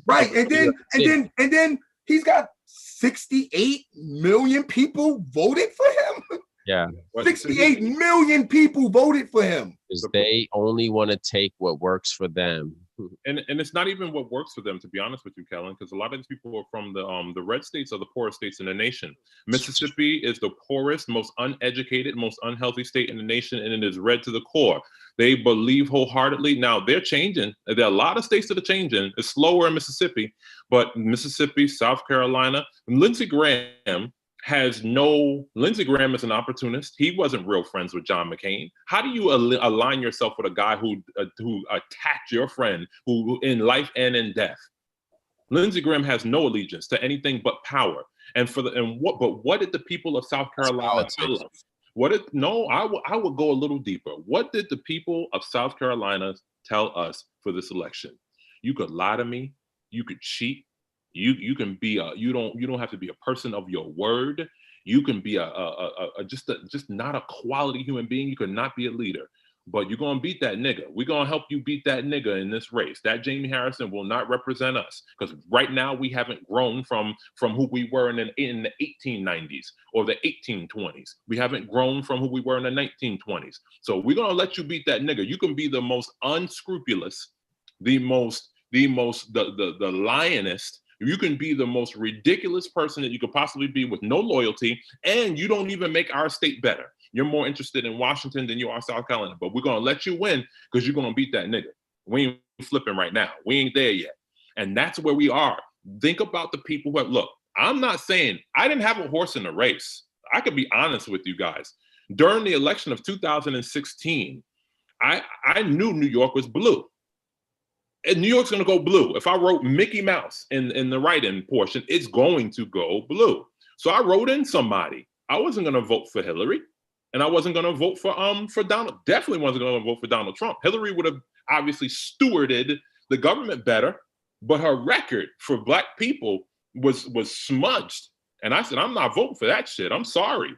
Right. And then he's got 68 million people voted for him. Yeah. 68 million people voted for him. Because they only want to take what works for them. And it's not even what works for them, to be honest with you, Kellen, because a lot of these people are from the red states are the poorest states in the nation. Mississippi is the poorest, most uneducated, most unhealthy state in the nation, and it is red to the core. They believe wholeheartedly. Now they're changing. There are a lot of states that are changing. It's slower in Mississippi, but Mississippi, South Carolina, Lindsey Graham is an opportunist. He wasn't real friends with John McCain. How do you align yourself with a guy who attacked your friend who in life and in death? Lindsey Graham has no allegiance to anything but power. What did the people of South Carolina tell us? I would go a little deeper. What did the people of South Carolina tell us for this election? You could lie to me. You could cheat. You can be you don't have to be a person of your word. You can be just not a quality human being. You could not be a leader, but you're gonna beat that nigga. We're gonna help you beat that nigga in this race. That Jamie Harrison will not represent us, because right now we haven't grown from who we were in the 1890s or the 1820s. We haven't grown from who we were in the 1920s. So we're gonna let you beat that nigga. You can be the most unscrupulous, the lionist. You can be the most ridiculous person that you could possibly be with no loyalty, and you don't even make our state better. You're more interested in Washington than you are South Carolina, but we're going to let you win because you're going to beat that nigga. We ain't flipping right now. We ain't there yet. And that's where we are. Think about the people who have, look, I'm not saying I didn't have a horse in the race. I could be honest with you guys. During the election of 2016, I knew New York was blue. And New York's going to go blue. If I wrote Mickey Mouse in the write-in portion, it's going to go blue. So I wrote in somebody. I wasn't going to vote for Hillary, and I wasn't going to vote for Donald. Definitely wasn't going to vote for Donald Trump. Hillary would have obviously stewarded the government better, but her record for Black people was smudged. And I said, I'm not voting for that shit. I'm sorry.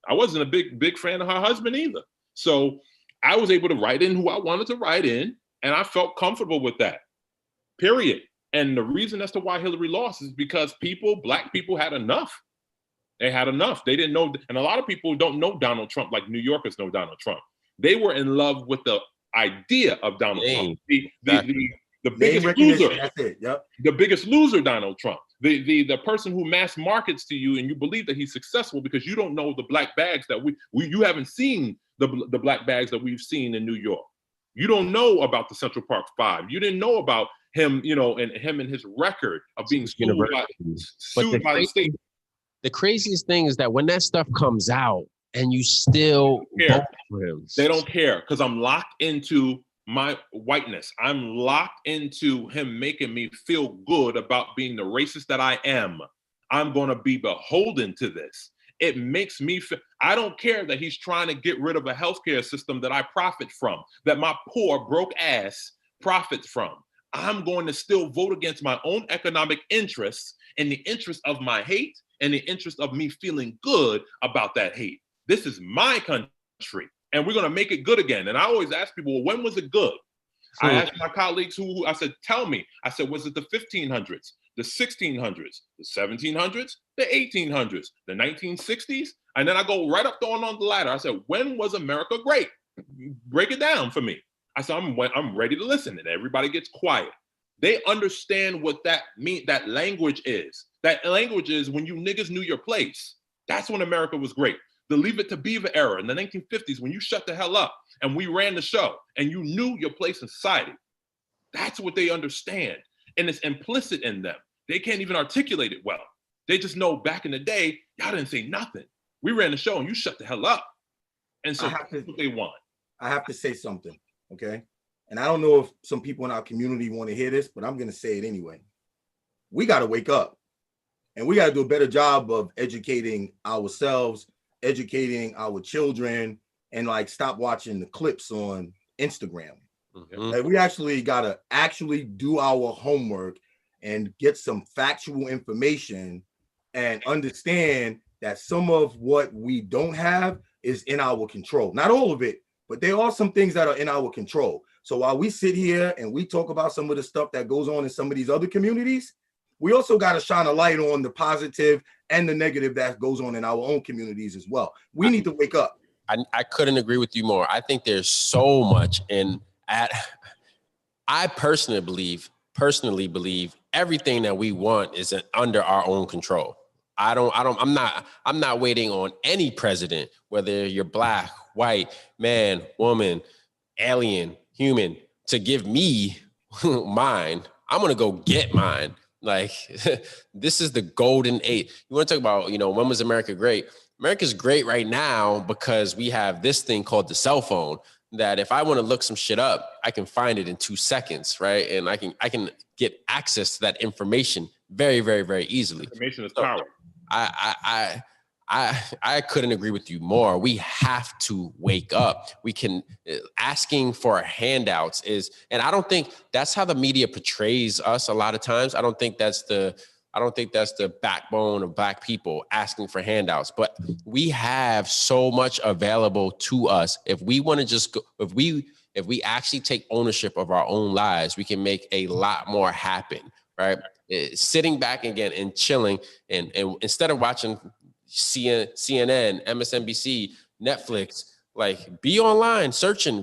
I wasn't a big fan of her husband either. So I was able to write in who I wanted to write in. And I felt comfortable with that, period. And the reason as to why Hillary lost is because Black people had enough. They had enough. They didn't know. And a lot of people don't know Donald Trump like New Yorkers know Donald Trump. They were in love with the idea of Donald Trump. The biggest loser. That's it. Yep. The biggest loser, Donald Trump. The person who mass markets to you and you believe that he's successful because you don't know the black bags that you haven't seen the black bags that we've seen in New York. You don't know about the Central Park Five. You didn't know about him, and his record of being sued by the state. The craziest thing is that when that stuff comes out and you still vote for him. They don't care because I'm locked into my whiteness. I'm locked into him making me feel good about being the racist that I am. I'm going to be beholden to this. It makes me feel, I don't care that he's trying to get rid of a healthcare system that I profit from, that my poor broke ass profits from. I'm going to still vote against my own economic interests in the interest of my hate and the interest of me feeling good about that hate. This is my country and we're going to make it good again. And I always ask people, well, when was it good? I asked my colleagues who I said, tell me. I said, was it the 1500s? The 1600s, the 1700s, the 1800s, the 1960s, and then I go right up on the ladder. I said, when was America great? Break it down for me. I said, I'm ready to listen, and everybody gets quiet. They understand what that language is. That language is when you niggas knew your place. That's when America was great. The Leave It to Beaver era in the 1950s, when you shut the hell up and we ran the show and you knew your place in society. That's what they understand, and it's implicit in them. They can't even articulate it well. They just know back in the day, y'all didn't say nothing. We ran the show and you shut the hell up. And so that's what they want. I have to say something, okay? And I don't know if some people in our community want to hear this, but I'm going to say it anyway. We got to wake up, and we got to do a better job of educating ourselves, educating our children, and like stop watching the clips on Instagram. Mm-hmm. Like, we actually got to do our homework and get some factual information and understand that some of what we don't have is in our control. Not all of it, but there are some things that are in our control. So while we sit here and we talk about some of the stuff that goes on in some of these other communities, we also got to shine a light on the positive and the negative that goes on in our own communities as well. We need to wake up. I couldn't agree with you more. I think there's so much, and I personally believe everything that we want is under our own control. I'm not waiting on any president, whether you're black, white, man, woman, alien, human, to give me mine. I'm going to go get mine. Like, this is the golden age. You want to talk about, when was America great? America's great right now because we have this thing called the cell phone that if I want to look some shit up, I can find it in 2 seconds, right? And I can get access to that information very, very, very easily. Information is power. I couldn't agree with you more. We have to wake up. Asking for handouts and I don't think that's how the media portrays us a lot of times. I don't think that's the backbone of Black people, asking for handouts, but we have so much available to us. If we want to just go, if we actually take ownership of our own lives, we can make a lot more happen, right? Sitting back again and chilling and instead of watching CNN, MSNBC, Netflix, like, be online,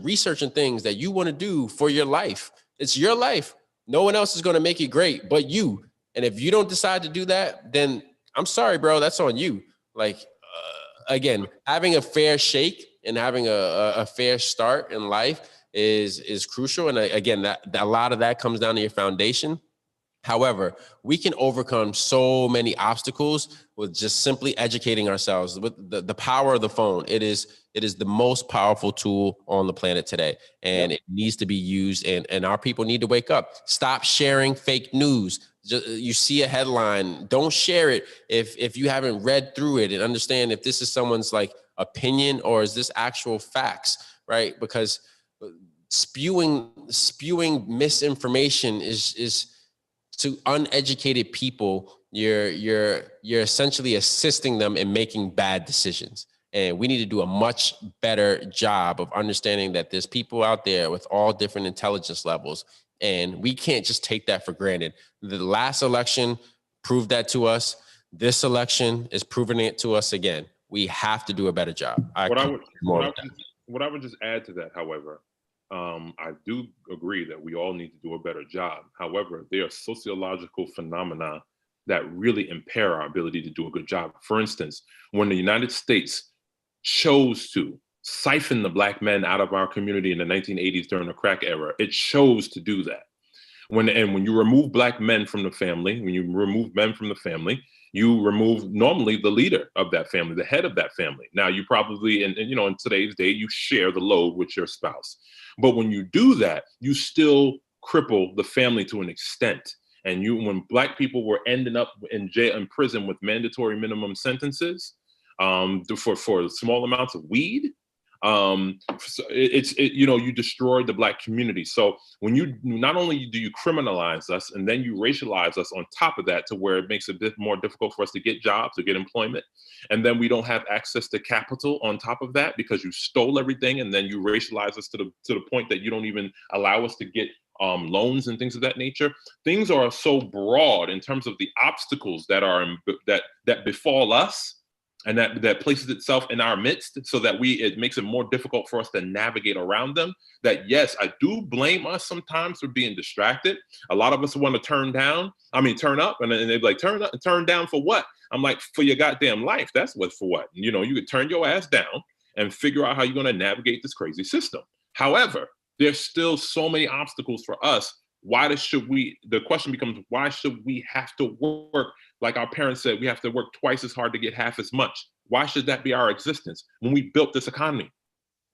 researching things that you want to do for your life. It's your life. No one else is going to make it great but you. And if you don't decide to do that, then I'm sorry, bro, that's on you. Like, again, having a fair shake and having a fair start in life is crucial. And again, that a lot of that comes down to your foundation. However, we can overcome so many obstacles with just simply educating ourselves with the power of the phone. It is the most powerful tool on the planet today, and it needs to be used. And our people need to wake up. Stop sharing fake news. You see a headline, don't share it if you haven't read through it and understand if this is someone's like opinion or is this actual facts, right? Because spewing misinformation is to uneducated people, you're essentially assisting them in making bad decisions. And we need to do a much better job of understanding that there's people out there with all different intelligence levels, and we can't just take that for granted. The last election proved that to us. This election is proving it to us again. We have to do a better job. What I would just add to that, however, I do agree that we all need to do a better job. However, there are sociological phenomena that really impair our ability to do a good job. For instance, when the United States chose to siphon the Black men out of our community in the 1980s during the crack era, it chose to do that. When you remove Black men from the family, when you remove men from the family, you remove normally the leader of that family, the head of that family. Now you probably, in today's day, you share the load with your spouse. But when you do that, you still cripple the family to an extent. And when Black people were ending up in jail and prison with mandatory minimum sentences for small amounts of weed, you destroyed the Black community. So when you not only do you criminalize us and then you racialize us on top of that to where it makes it a bit more difficult for us to get jobs, to get employment, and then we don't have access to capital on top of that because you stole everything, and then you racialize us to the point that you don't even allow us to get loans and things of that nature. Things are so broad in terms of the obstacles that befall us, and that places itself in our midst, so that it makes it more difficult for us to navigate around them. That, yes, I do blame us sometimes for being distracted. A lot of us want to turn up, and they're like, turn down for what? I'm like, for your goddamn life. That's for what? You could turn your ass down and figure out how you're going to navigate this crazy system. However, there's still so many obstacles for us. The question becomes, why should we have to work? Like our parents said, we have to work twice as hard to get half as much. Why should that be our existence when we built this economy?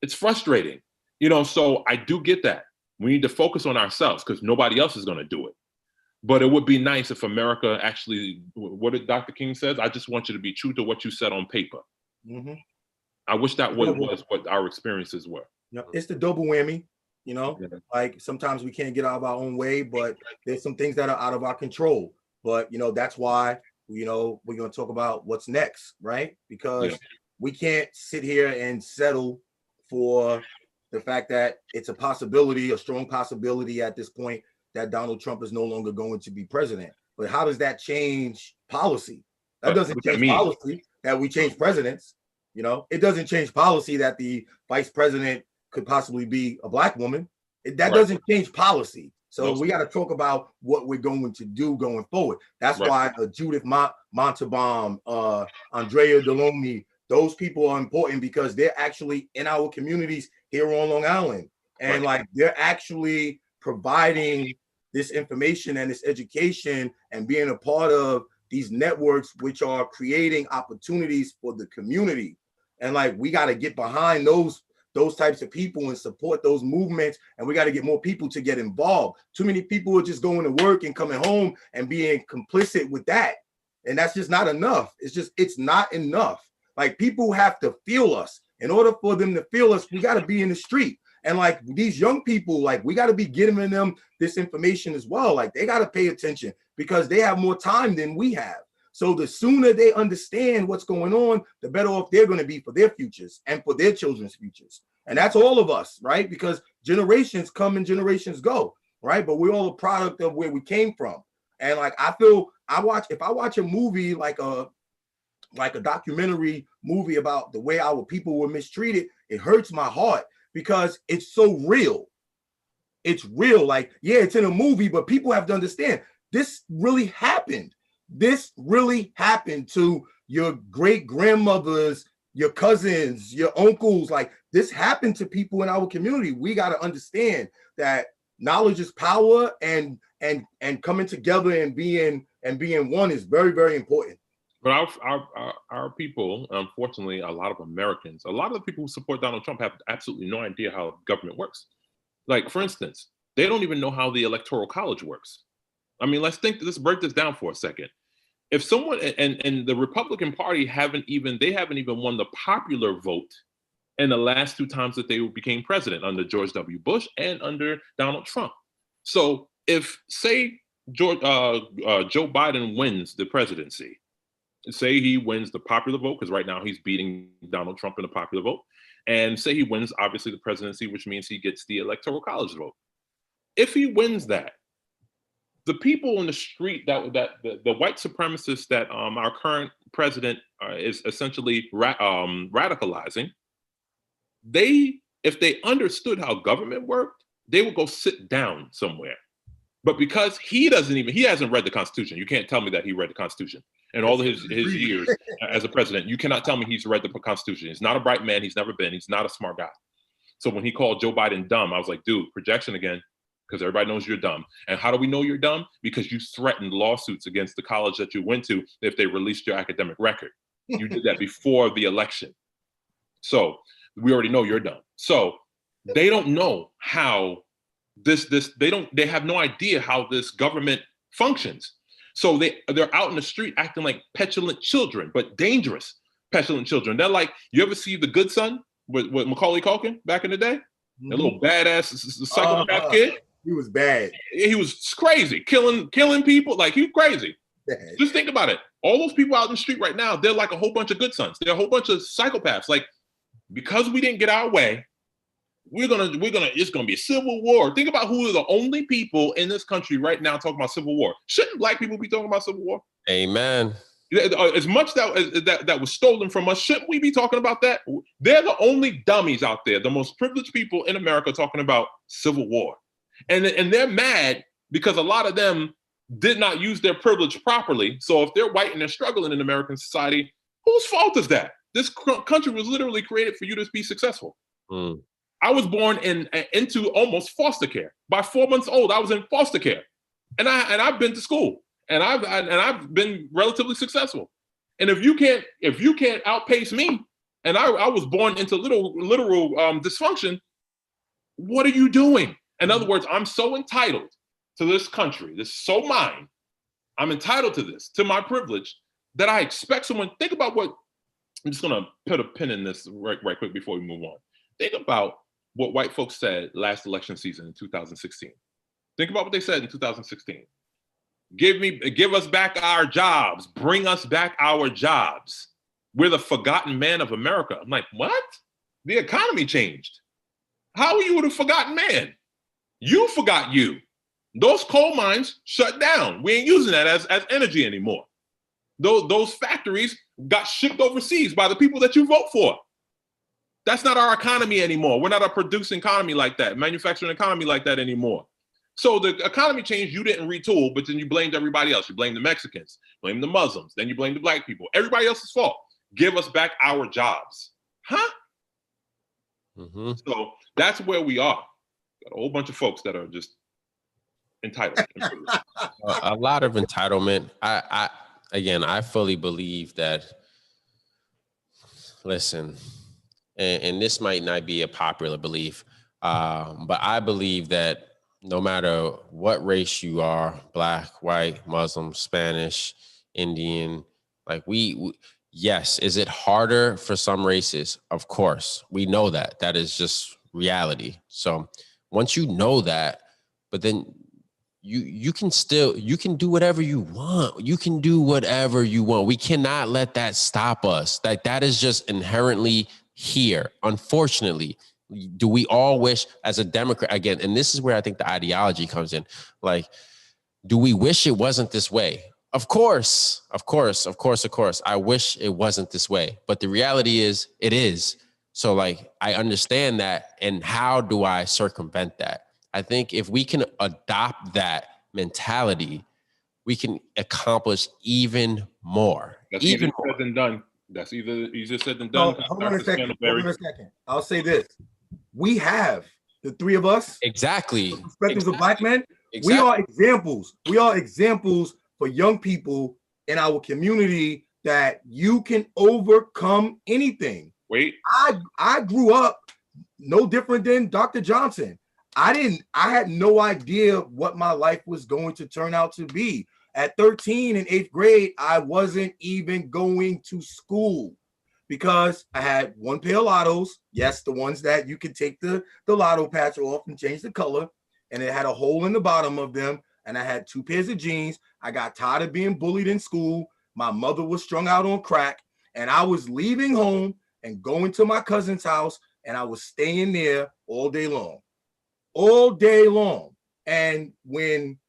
It's frustrating, so I do get that. We need to focus on ourselves because nobody else is going to do it. But it would be nice if America actually, what did Dr. King says? I just want you to be true to what you said on paper. Mm-hmm. I wish that was what our experiences were. It's the double whammy, like sometimes we can't get out of our own way, but there's some things that are out of our control. But, that's why, we're going to talk about what's next, right? Because we can't sit here and settle for the fact that it's a strong possibility at this point that Donald Trump is no longer going to be president. But how does that change policy? That doesn't change policy that we change presidents. It doesn't change policy that the vice president could possibly be a black woman. That doesn't change policy. So we got to talk about what we're going to do going forward. That's why Judith Montalban, Andrea Deloney, those people are important because they're actually in our communities here on Long Island. And they're actually providing this information and this education and being a part of these networks, which are creating opportunities for the community. And we got to get behind those types of people and support those movements. And we got to get more people to get involved. Too many people are just going to work and coming home and being complicit with that. And that's just not enough. It's not enough. People have to feel us. In order for them to feel us, we got to be in the street. And these young people, we got to be giving them this information as well. They got to pay attention because they have more time than we have. So the sooner they understand what's going on, the better off they're going to be for their futures and for their children's futures. And that's all of us, right? Because generations come and generations go, right? But we're all a product of where we came from. And if I watch a movie like a documentary movie about the way our people were mistreated, it hurts my heart because it's so real. It's real. It's in a movie, but people have to understand this really happened. This really happened to your great grandmothers, your cousins, your uncles. This happened to people in our community. We got to understand that knowledge is power, and coming together and being one is very, very important. But our people, unfortunately, a lot of Americans, a lot of the people who support Donald Trump have absolutely no idea how government works. For instance, they don't even know how the Electoral College works. Let's break this down for a second. If someone and the Republican Party haven't even won the popular vote in the last two times that they became president, under George W. Bush and under Donald Trump. So if, say, Joe Biden wins the presidency, say he wins the popular vote, because right now he's beating Donald Trump in the popular vote, and say he wins, obviously, the presidency, which means he gets the Electoral College vote. If he wins that, the people in the street, the white supremacists that our current president is essentially radicalizing, if they understood how government worked, they would go sit down somewhere. But because he hasn't read the Constitution. You can't tell me that he read the Constitution. In all of his years as a president, you cannot tell me he's read the Constitution. He's not a bright man. He's never been. He's not a smart guy. So when he called Joe Biden dumb, I was like, dude, projection again, because everybody knows you're dumb. And how do we know you're dumb? Because you threatened lawsuits against the college that you went to if they released your academic record. You did that before the election. So we already know you're dumb. So they don't know how they have no idea how this government functions. So they're out in the street acting like petulant children, but dangerous petulant children. They're like, you ever see The Good Son with Macaulay Culkin back in the day? A little badass psychopath kid. He was bad. He was crazy, killing people. He was crazy. Bad. Just think about it. All those people out in the street right now, they're like a whole bunch of good sons. They're a whole bunch of psychopaths. Because we didn't get our way, it's gonna be a civil war. Think about who are the only people in this country right now talking about civil war. Shouldn't black people be talking about civil war? Amen. As much that was stolen from us, shouldn't we be talking about that? They're the only dummies out there, the most privileged people in America talking about civil war. And they're mad because a lot of them did not use their privilege properly. So if they're white and they're struggling in American society, whose fault is that? This country was literally created for you to be successful. Mm. I was born into almost foster care. By 4 months old, I was in foster care, and I've been to school, and I've been relatively successful. And if you can't outpace me, and I was born into literal dysfunction, what are you doing? In other words, I'm so entitled to this country. This is so mine. I'm entitled to this, to my privilege, that I expect someone. Think about what. I'm just gonna put a pin in this right quick before we move on. Think about what white folks said last election season in 2016. Think about what they said in 2016. Give us back our jobs. Bring us back our jobs. We're the forgotten man of America. I'm like, what? The economy changed. How are you the forgotten man? You forgot you. Those coal mines shut down. We ain't using that as energy anymore. Those factories got shipped overseas by the people that you vote for. That's not our economy anymore. We're not a producing economy like that, manufacturing economy like that anymore. So the economy changed, you didn't retool, but then you blamed everybody else. You blamed the Mexicans, blamed the Muslims, then you blamed the black people. Everybody else's fault. Give us back our jobs. Huh? Mm-hmm. So that's where we are. Got a whole bunch of folks that are just entitled. A lot of entitlement. I fully believe that, listen, and this might not be a popular belief, but I believe that no matter what race you are, black, white, Muslim, Spanish, Indian, like yes, is it harder for some races? Of course, we know that. That is just reality. So once you know that, but then you can do whatever you want. You can do whatever you want. We cannot let that stop us. That is just inherently here. Unfortunately, do we all wish as a Democrat, again, and this is where I think the ideology comes in, like, do we wish it wasn't this way? Of course. I wish it wasn't this way, but the reality is it is. So like, I understand that. And how do I circumvent that? I think if we can adopt that mentality, we can accomplish even more. That's even more. Said than done. That's easier said than done. Hold on a second. I'll say this. We have, the three of us, exactly, perspectives of black men. Exactly. We are examples. We are examples for young people in our community that you can overcome anything. Wait. I grew up no different than Dr. Johnson. I had no idea what my life was going to turn out to be. At 13 in 8th grade, I wasn't even going to school because I had one pair of lottos. Yes, the ones that you can take the lotto patch off and change the color. And it had a hole in the bottom of them. And I had 2 pairs of jeans. I got tired of being bullied in school. My mother was strung out on crack. And I was leaving home and going to my cousin's house. And I was staying there all day long. All day long. And when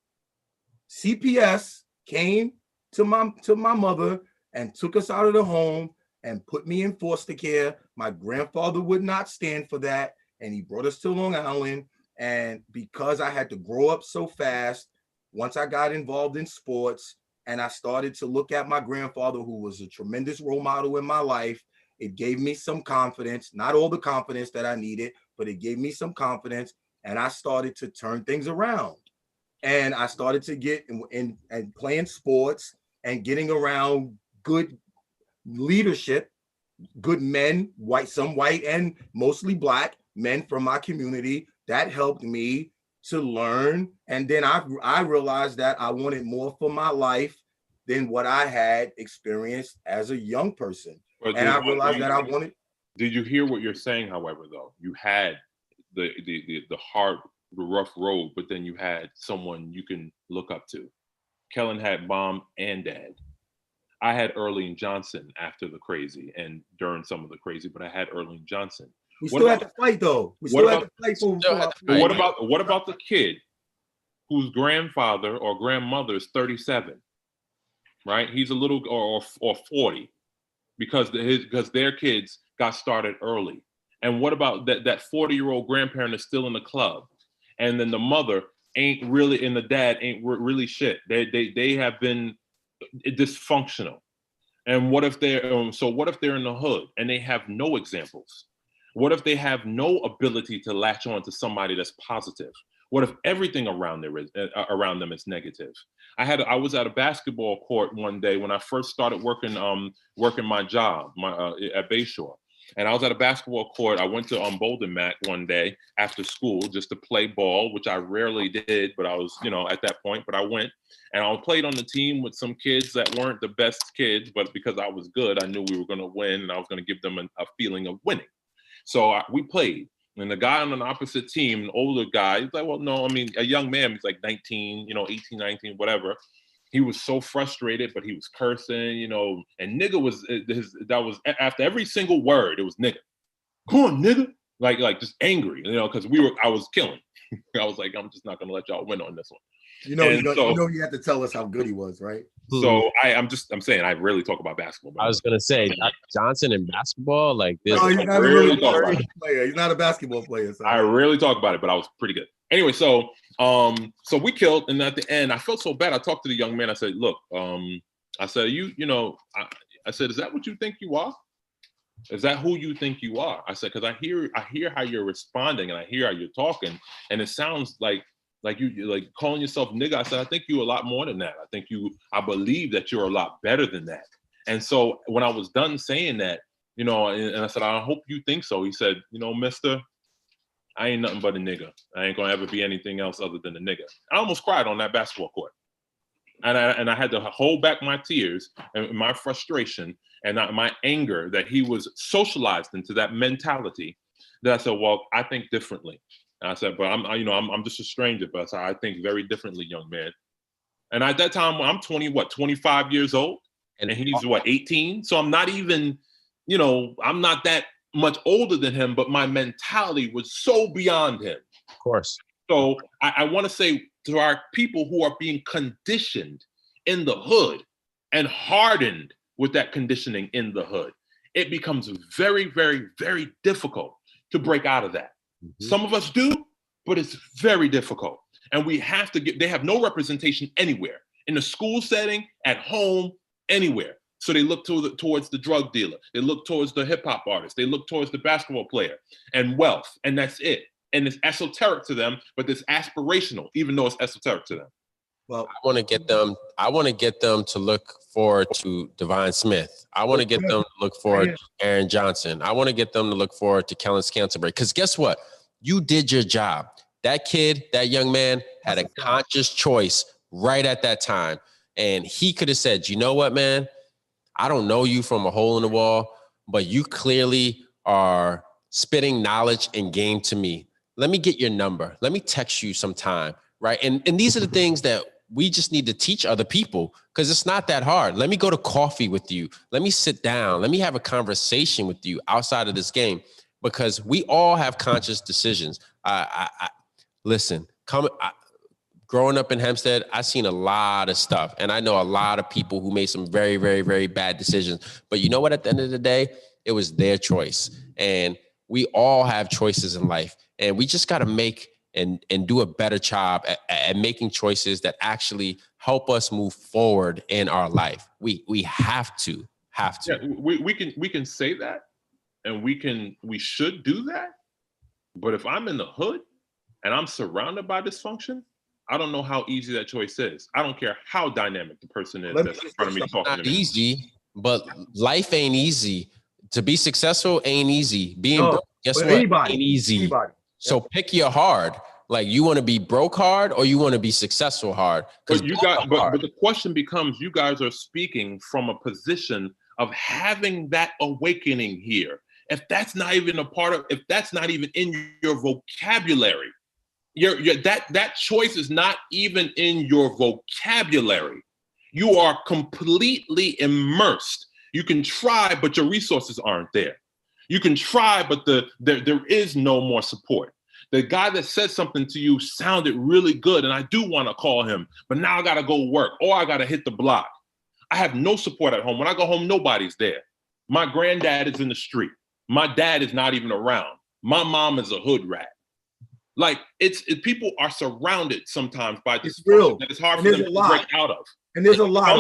CPS came to my mother and took us out of the home and put me in foster care, my grandfather would not stand for that. And he brought us to Long Island. And because I had to grow up so fast, once I got involved in sports and I started to look at my grandfather, who was a tremendous role model in my life, it gave me some confidence, not all the confidence that I needed, but it gave me some confidence. And I started to turn things around. And I started to get in and playing sports and getting around good leadership, good men, some white and mostly black men from my community. That helped me to learn. And then I realized that I wanted more for my life than what I had experienced as a young person. And I realized that I wanted. Did you hear what you're saying, however, though? You had the hard, the rough road, but then you had someone you can look up to. Kellen had mom and dad. I had Earlene Johnson after the crazy and during some of the crazy, but I had Earlene Johnson. We still had to fight though. We still had to fight for. What about the kid whose grandfather or grandmother is 37, right? He's a little or 40 because their kids got started early. And what about that 40-year-old grandparent is still in the club, and then the mother ain't really, and the dad ain't really shit. They have been dysfunctional. And what if they're what if they're in the hood and they have no examples? What if they have no ability to latch on to somebody that's positive? What if everything around them is negative? I was at a basketball court one day when I first started working my job at Bayshore, And I was at a basketball court. I went to Bolden Mac one day after school just to play ball, which I rarely did, but I was, at that point, but I went. And I played on the team with some kids that weren't the best kids, but because I was good, I knew we were going to win and I was going to give them a feeling of winning. So we played. And the guy on an opposite team, an older guy, he's like, well, no, I mean, a young man, he's like 19, 18, 19, whatever. He was so frustrated, but he was cursing, and nigga that was after every single word, it was nigga. Come on, nigga. Like just angry, because I was killing. I was like, I'm just not going to let y'all win on this one. You had to tell us how good he was, right? So I'm saying I rarely talk about basketball. I was gonna say Johnson in basketball, like this. No, he's not really a player. He's not a basketball player. So. I rarely talk about it, but I was pretty good. Anyway, so we killed, and at the end, I felt so bad. I talked to the young man. I said, "Look, I said, I said, is that what you think you are? Is that who you think you are?" I said, because I hear how you're responding, and I hear how you're talking, and it sounds like you like calling yourself nigga. I said, I think you a lot more than that. I believe that you're a lot better than that. And so when I was done saying that, and I said, I hope you think so. He said, mister, I ain't nothing but a nigga. I ain't gonna ever be anything else other than a nigga. I almost cried on that basketball court. And I had to hold back my tears and my frustration and my anger that he was socialized into that mentality that I said, well, I think differently. And I said, but I'm just a stranger, but I said, I think very differently, young man. And at that time, I'm 25 years old, and he's 18. So I'm not even, I'm not that much older than him, but my mentality was so beyond him. Of course. So I want to say to our people who are being conditioned in the hood and hardened with that conditioning in the hood, it becomes very, very, very difficult to break out of that. Mm-hmm. Some of us do, but it's very difficult. And we have to they have no representation anywhere, in the school setting, at home, anywhere. So they look towards the drug dealer. They look towards the hip hop artist. They look towards the basketball player and wealth. And that's it. And it's esoteric to them, but it's aspirational, even though it's esoteric to them. Well, I want to get them to look forward to Divine Smith. I want to get them to look forward to Aaron Johnson. I want to get them to look forward to Kellen Scantlebury. Because guess what? You did your job. That kid, that young man, had a conscious choice right at that time. And he could have said, you know what, man? I don't know you from a hole in the wall, but you clearly are spitting knowledge and game to me. Let me get your number. Let me text you sometime, right? And these are the things that we just need to teach other people, because it's not that hard. Let me go to coffee with you. Let me sit down. Let me have a conversation with you outside of this game, because we all have conscious decisions. Listen, growing up in Hempstead, I've seen a lot of stuff, and I know a lot of people who made some very, very, very bad decisions. But you know what? At the end of the day, it was their choice, and we all have choices in life, and we just got to make and do a better job at making choices that actually help us move forward in our life. We have to. Yeah, we can say that, and we should do that. But if I'm in the hood and I'm surrounded by dysfunction, I don't know how easy that choice is. I don't care how dynamic the person is that's in front of me talking to me. Easy, but life ain't easy. To be successful ain't easy. Being broke, guess what? Ain't easy. Anybody. So pick your hard. Like, you want to be broke hard or you want to be successful hard? But the question becomes, you guys are speaking from a position of having that awakening here. If that's not even if that's not even in your vocabulary, that choice is not even in your vocabulary. You are completely immersed. You can try, but your resources aren't there. You can try, but there is no more support. The guy that said something to you sounded really good, and I do want to call him, but now I got to go work, or I got to hit the block. I have no support at home. When I go home, nobody's there. My granddad is in the street. My dad is not even around. My mom is a hood rat. Like, people are surrounded sometimes by this real that it's hard for them to break out of. And there's a lot.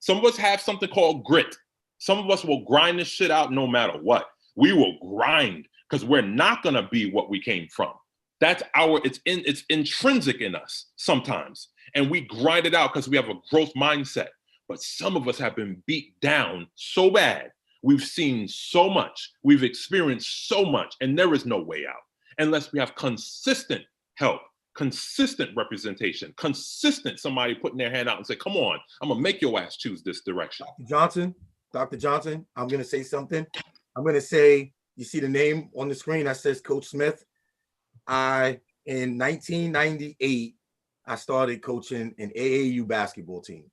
Some of us have something called grit. Some of us will grind this shit out no matter what. We will grind because we're not gonna be what we came from. That's it's intrinsic in us sometimes, and we grind it out because we have a growth mindset. But some of us have been beat down so bad We've seen so much. We've experienced so much, and there is no way out unless we have consistent help, consistent representation, consistent somebody putting their hand out and say, come on, I'm going to make your ass choose this direction. Dr. Johnson, I'm going to say something. I'm going to say, you see the name on the screen that says Coach Smith. In 1998, I started coaching an AAU basketball team.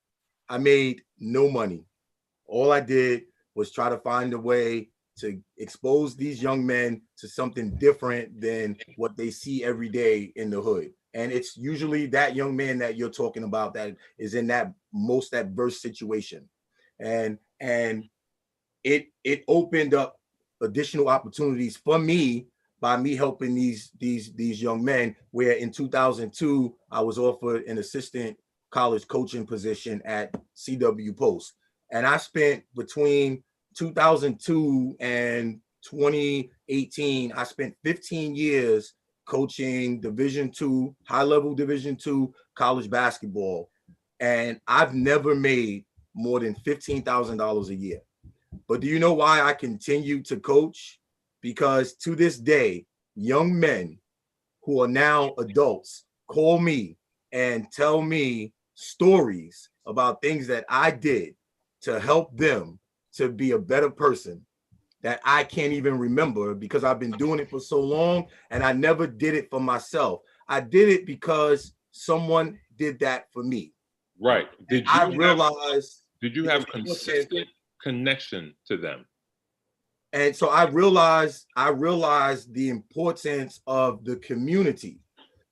I made no money. All I did was try to find a way to expose these young men to something different than what they see every day in the hood. And it's usually that young man that you're talking about that is in that most adverse situation. And it opened up additional opportunities for me by me helping these young men, where in 2002, I was offered an assistant college coaching position at CW Post. And I spent between 2002 and 2018, I spent 15 years coaching Division II, high-level Division II college basketball. And I've never made more than $15,000 a year. But do you know why I continue to coach? Because to this day, young men who are now adults call me and tell me stories about things that I did to help them to be a better person that I can't even remember, because I've been doing it for so long and I never did it for myself. I did it because someone did that for me. Right. Did you have consistent connection to them? And so I realized the importance of the community.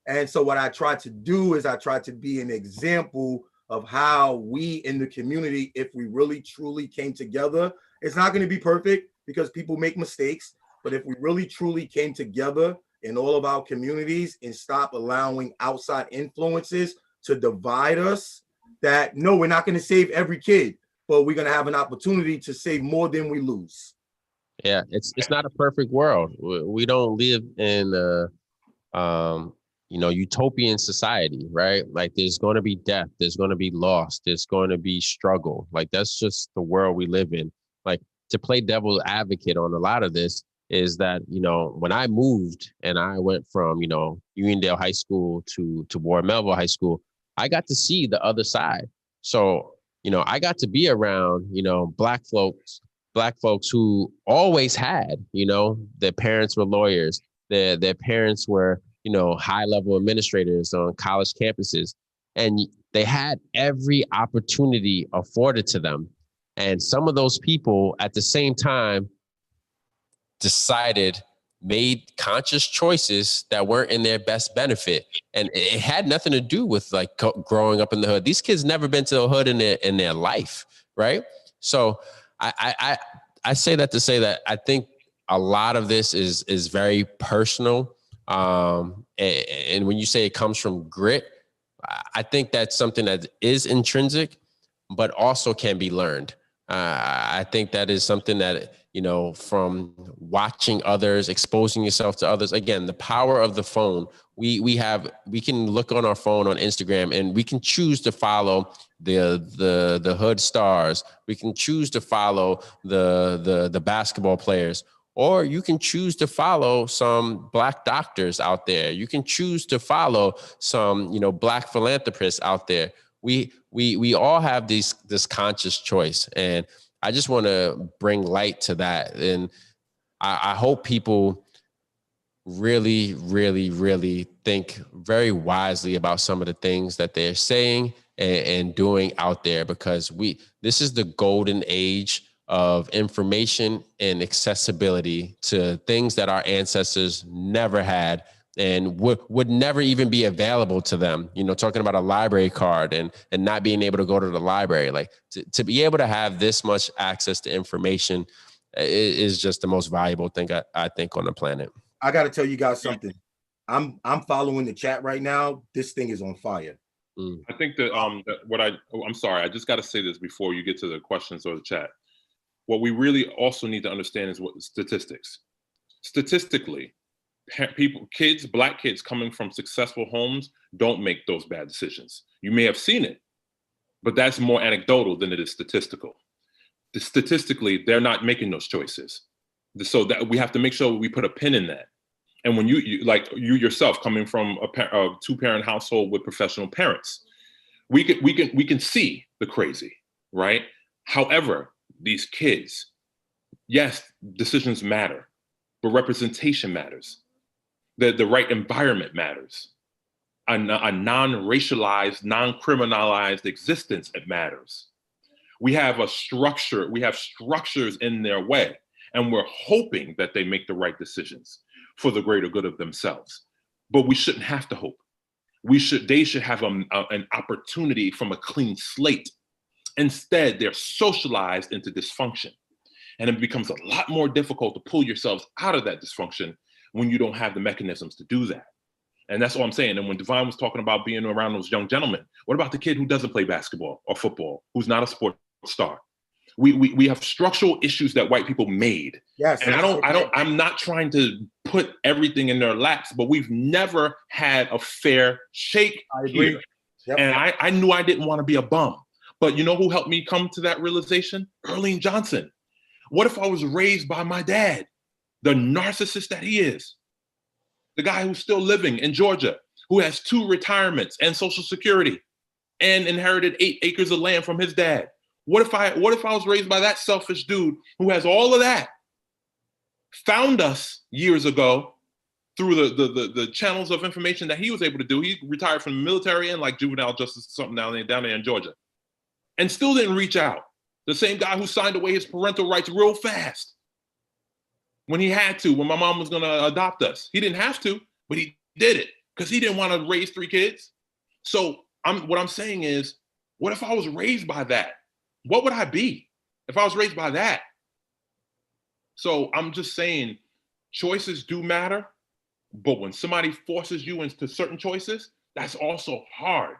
And so what I tried to do is I tried to be an example of how we in the community, if we really truly came together, it's not going to be perfect because people make mistakes. But if we really truly came together in all of our communities and stop allowing outside influences to divide us, that no, we're not going to save every kid, but we're going to have an opportunity to save more than we lose. Yeah, it's not a perfect world. We don't live in utopian society, right? Like there's going to be death, there's going to be loss, there's going to be struggle. Like that's just the world we live in. Like to play devil's advocate on a lot of this is that, when I moved and I went from, Uniondale High School to Ward Melville High School, I got to see the other side. So, I got to be around, black folks who always had, their parents were lawyers, their parents were, high-level administrators on college campuses, and they had every opportunity afforded to them. And some of those people at the same time made conscious choices that weren't in their best benefit. And it had nothing to do with like growing up in the hood. These kids never been to the hood in their life, right? So I say that to say that I think a lot of this is very personal. And when you say it comes from grit, I think that's something that is intrinsic, but also can be learned. I think that is something that, from watching others, exposing yourself to others. Again, the power of the phone. We can look on our phone on Instagram and we can choose to follow the hood stars. We can choose to follow the basketball players. Or you can choose to follow some black doctors out there. You can choose to follow some, black philanthropists out there. We all have this conscious choice. And I just want to bring light to that. And I hope people really, really, really think very wisely about some of the things that they're saying and doing out there, because this is the golden age of information and accessibility to things that our ancestors never had and would never even be available to them. Talking about a library card and not being able to go to the library, like to be able to have this much access to information is just the most valuable thing I think on the planet. I got to tell you guys something. I'm following the chat right now. This thing is on fire. I think that I'm sorry, I just got to say this before you get to the questions or the chat. What we really also need to understand is what statistics. Statistically, black kids coming from successful homes don't make those bad decisions. You may have seen it, but that's more anecdotal than it is statistical. statistically, they're not making those choices. So that we have to make sure we put a pin in that. And when you like you yourself coming from a two-parent household with professional parents, we can see the crazy, right? However, these kids, yes, decisions matter, but representation matters. The right environment matters. A non-racialized, non-criminalized existence, it matters. We have a structure, we have structures in their way, and we're hoping that they make the right decisions for the greater good of themselves. But we shouldn't have to hope. They should have an opportunity from a clean slate. Instead, they're socialized into dysfunction. And it becomes a lot more difficult to pull yourselves out of that dysfunction when you don't have the mechanisms to do that. And that's all I'm saying. And when Divine was talking about being around those young gentlemen, what about the kid who doesn't play basketball or football, who's not a sports star? We have structural issues that white people made. Yes. And I'm not trying to put everything in their laps, but we've never had a fair shake here. Yep. And I knew I didn't want to be a bum. But you know who helped me come to that realization? Erling Johnson. What if I was raised by my dad, the narcissist that he is? The guy who's still living in Georgia, who has 2 retirements and Social Security and inherited 8 acres of land from his dad. What if I was raised by that selfish dude who has all of that, found us years ago through the channels of information that he was able to do? He retired from the military and like juvenile justice or something down there in Georgia, and still didn't reach out. The same guy who signed away his parental rights real fast when he had to, when my mom was going to adopt us. He didn't have to, but he did it because he didn't want to raise 3 kids. So what I'm saying is, what if I was raised by that? What would I be if I was raised by that? So I'm just saying, choices do matter, but when somebody forces you into certain choices, that's also hard.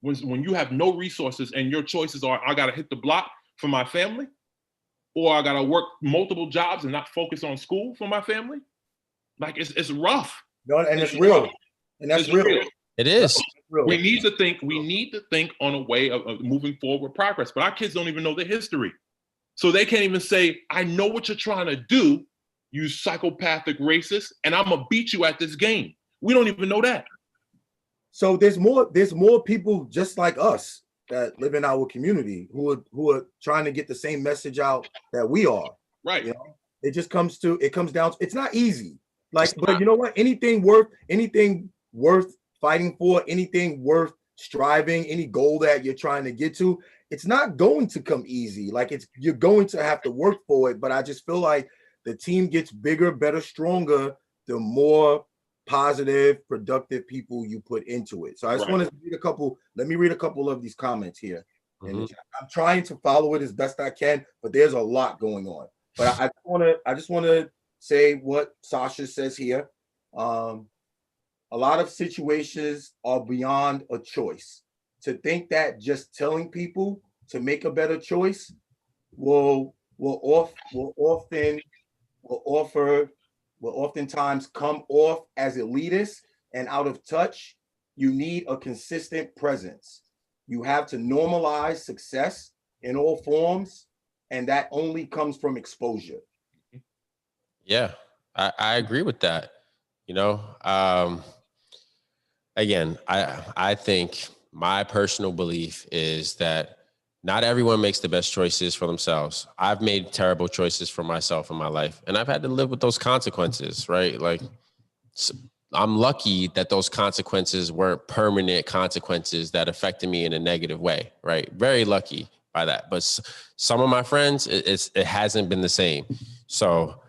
When you have no resources and your choices are, I got to hit the block for my family, or I got to work multiple jobs and not focus on school for my family. Like it's rough. No, and it's real. And that's real. It is. We need to think on a way of moving forward with progress, but our kids don't even know the history. So they can't even say, I know what you're trying to do, you psychopathic racist, and I'm gonna beat you at this game. We don't even know that. So there's more people just like us that live in our community who are trying to get the same message out that we are. Right. You know, it comes down to, it's not easy. But you know what? Anything worth fighting for, anything worth striving, any goal that you're trying to get to, it's not going to come easy. You're going to have to work for it. But I just feel like the team gets bigger, better, stronger, the more positive, productive people you put into it. So I just want to read let me read a couple of these comments here. Mm-hmm. I'm trying to follow it as best I can, but there's a lot going on. But I just want to say what Sasha says here. A lot of situations are beyond a choice. To think that just telling people to make a better choice will oftentimes come off as elitist and out of touch. You need a consistent presence. You have to normalize success in all forms, and that only comes from exposure. Yeah, I agree with that. You know, again, I think my personal belief is that not everyone makes the best choices for themselves. I've made terrible choices for myself in my life, and I've had to live with those consequences, right? Like, I'm lucky that those consequences weren't permanent consequences that affected me in a negative way, right? Very lucky by that. But some of my friends, it hasn't been the same. So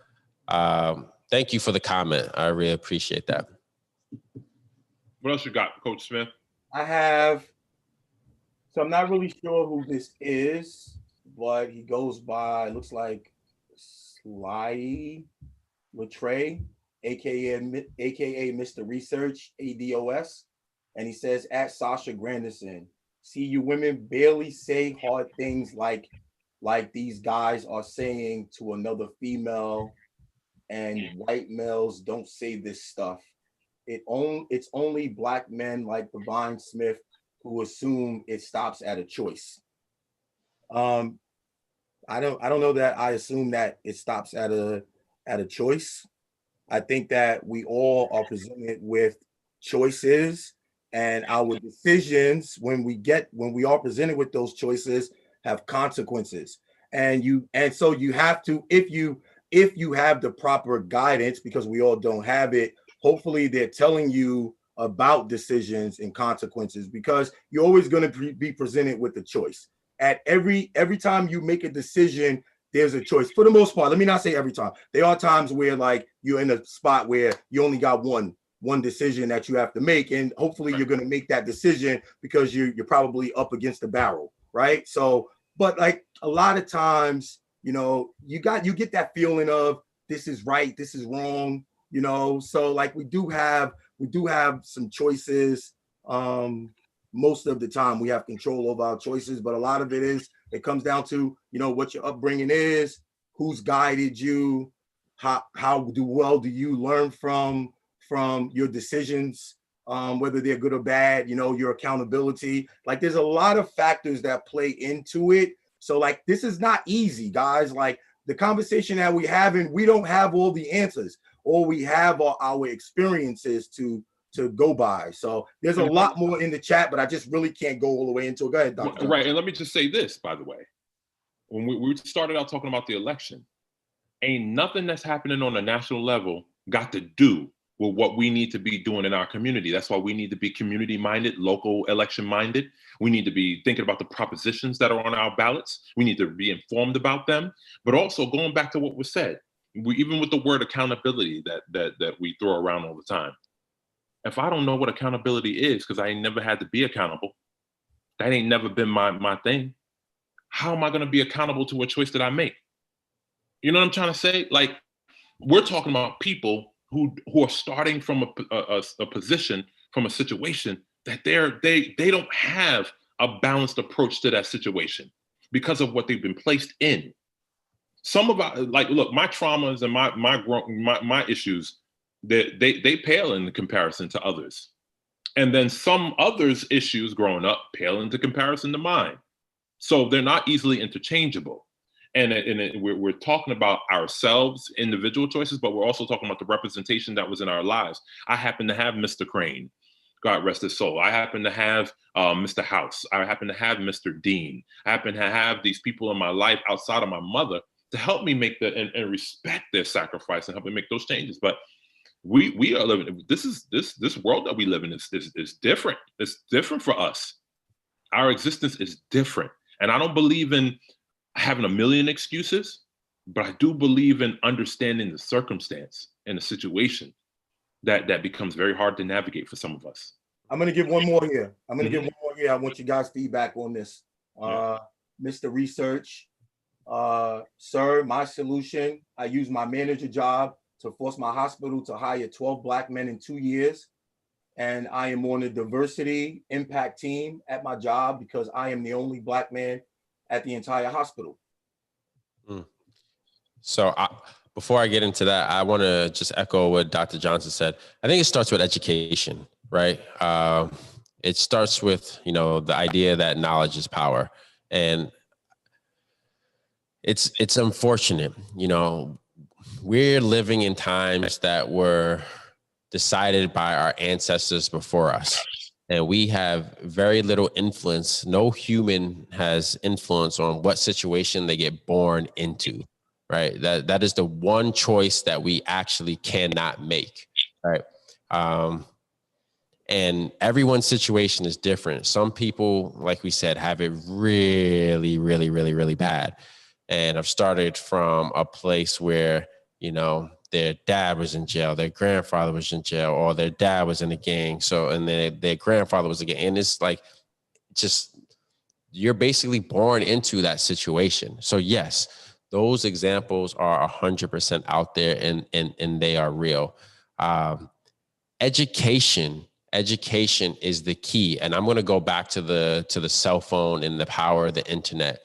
thank you for the comment. I really appreciate that. What else you got, Coach Smith? So I'm not really sure who this is, but he goes by, looks like Sly Latre, aka Mr. Research, ADOS. And he says, at Sasha Grandison, see, you women barely say hard things like these guys are saying to another female, and white males don't say this stuff. It's only black men like Divine Smith who assume it stops at a choice. I don't know that I assume that it stops at a choice. I think that we all are presented with choices, and our decisions when we are presented with those choices have consequences. And so you have to, if you have the proper guidance, because we all don't have it, hopefully they're telling you about decisions and consequences, because you're always going to be presented with a choice. At every time you make a decision, there's a choice for the most part. Let me not say every time. There are times where like you're in a spot where you only got one decision that you have to make, and hopefully you're going to make that decision because you're probably up against the barrel, right? So, but like a lot of times, you know, you get that feeling of this is right, this is wrong, you know. So like we do have some choices. Most of the time we have control over our choices, but a lot of it comes down to, you know, what your upbringing is, who's guided you, how do you learn from your decisions, whether they're good or bad, you know, your accountability. Like there's a lot of factors that play into it. So like this is not easy, guys. Like the conversation that we're having, we don't have all the answers. All we have are our experiences to go by. So there's a lot more in the chat, but I just really can't go all the way into it. Go ahead, Dr. Right. And let me just say this, by the way. When we started out talking about the election, ain't nothing that's happening on a national level got to do with what we need to be doing in our community. That's why we need to be community minded, local election minded. We need to be thinking about the propositions that are on our ballots. We need to be informed about them. But also going back to what was said, even with the word accountability that we throw around all the time. If I don't know what accountability is, because I ain't never had to be accountable, that ain't never been my thing. How am I going to be accountable to a choice that I make? You know what I'm trying to say? Like, we're talking about people who are starting from a position, from a situation that they don't have a balanced approach to that situation because of what they've been placed in. Some of our, like, look, my traumas and my issues, they pale in comparison to others. And then some others' issues growing up pale into comparison to mine. So they're not easily interchangeable. And we're talking about ourselves, individual choices, but we're also talking about the representation that was in our lives. I happen to have Mr. Crane, God rest his soul. I happen to have Mr. House. I happen to have Mr. Dean. I happen to have these people in my life outside of my mother to help me make and respect their sacrifice and help me make those changes. But we are living, this world that we live in is different. It's different for us. Our existence is different. And I don't believe in having a million excuses, but I do believe in understanding the circumstance and the situation that becomes very hard to navigate for some of us. I'm going to give one more here. I want you guys' feedback on this. Mr. Research, sir, my solution, I use my manager job to force my hospital to hire 12 Black men in 2 years. And I am on the diversity impact team at my job because I am the only Black man at the entire hospital. So before I get into that, I want to just echo what Dr. Johnson said. I think it starts with education, right? It starts with, you know, the idea that knowledge is power. And it's unfortunate, you know, we're living in times that were decided by our ancestors before us. And we have very little influence. No human has influence on what situation they get born into, right? That is the one choice that we actually cannot make, right? And everyone's situation is different. Some people, like we said, have it really, really, really, really bad. And I've started from a place where, you know, their dad was in jail, their grandfather was in jail, or their dad was in a gang. So, and then their grandfather was again. And it's like, just, you're basically born into that situation. So yes, those examples are 100% out there and they are real. Education is the key. And I'm going to go back to the cell phone and the power of the internet.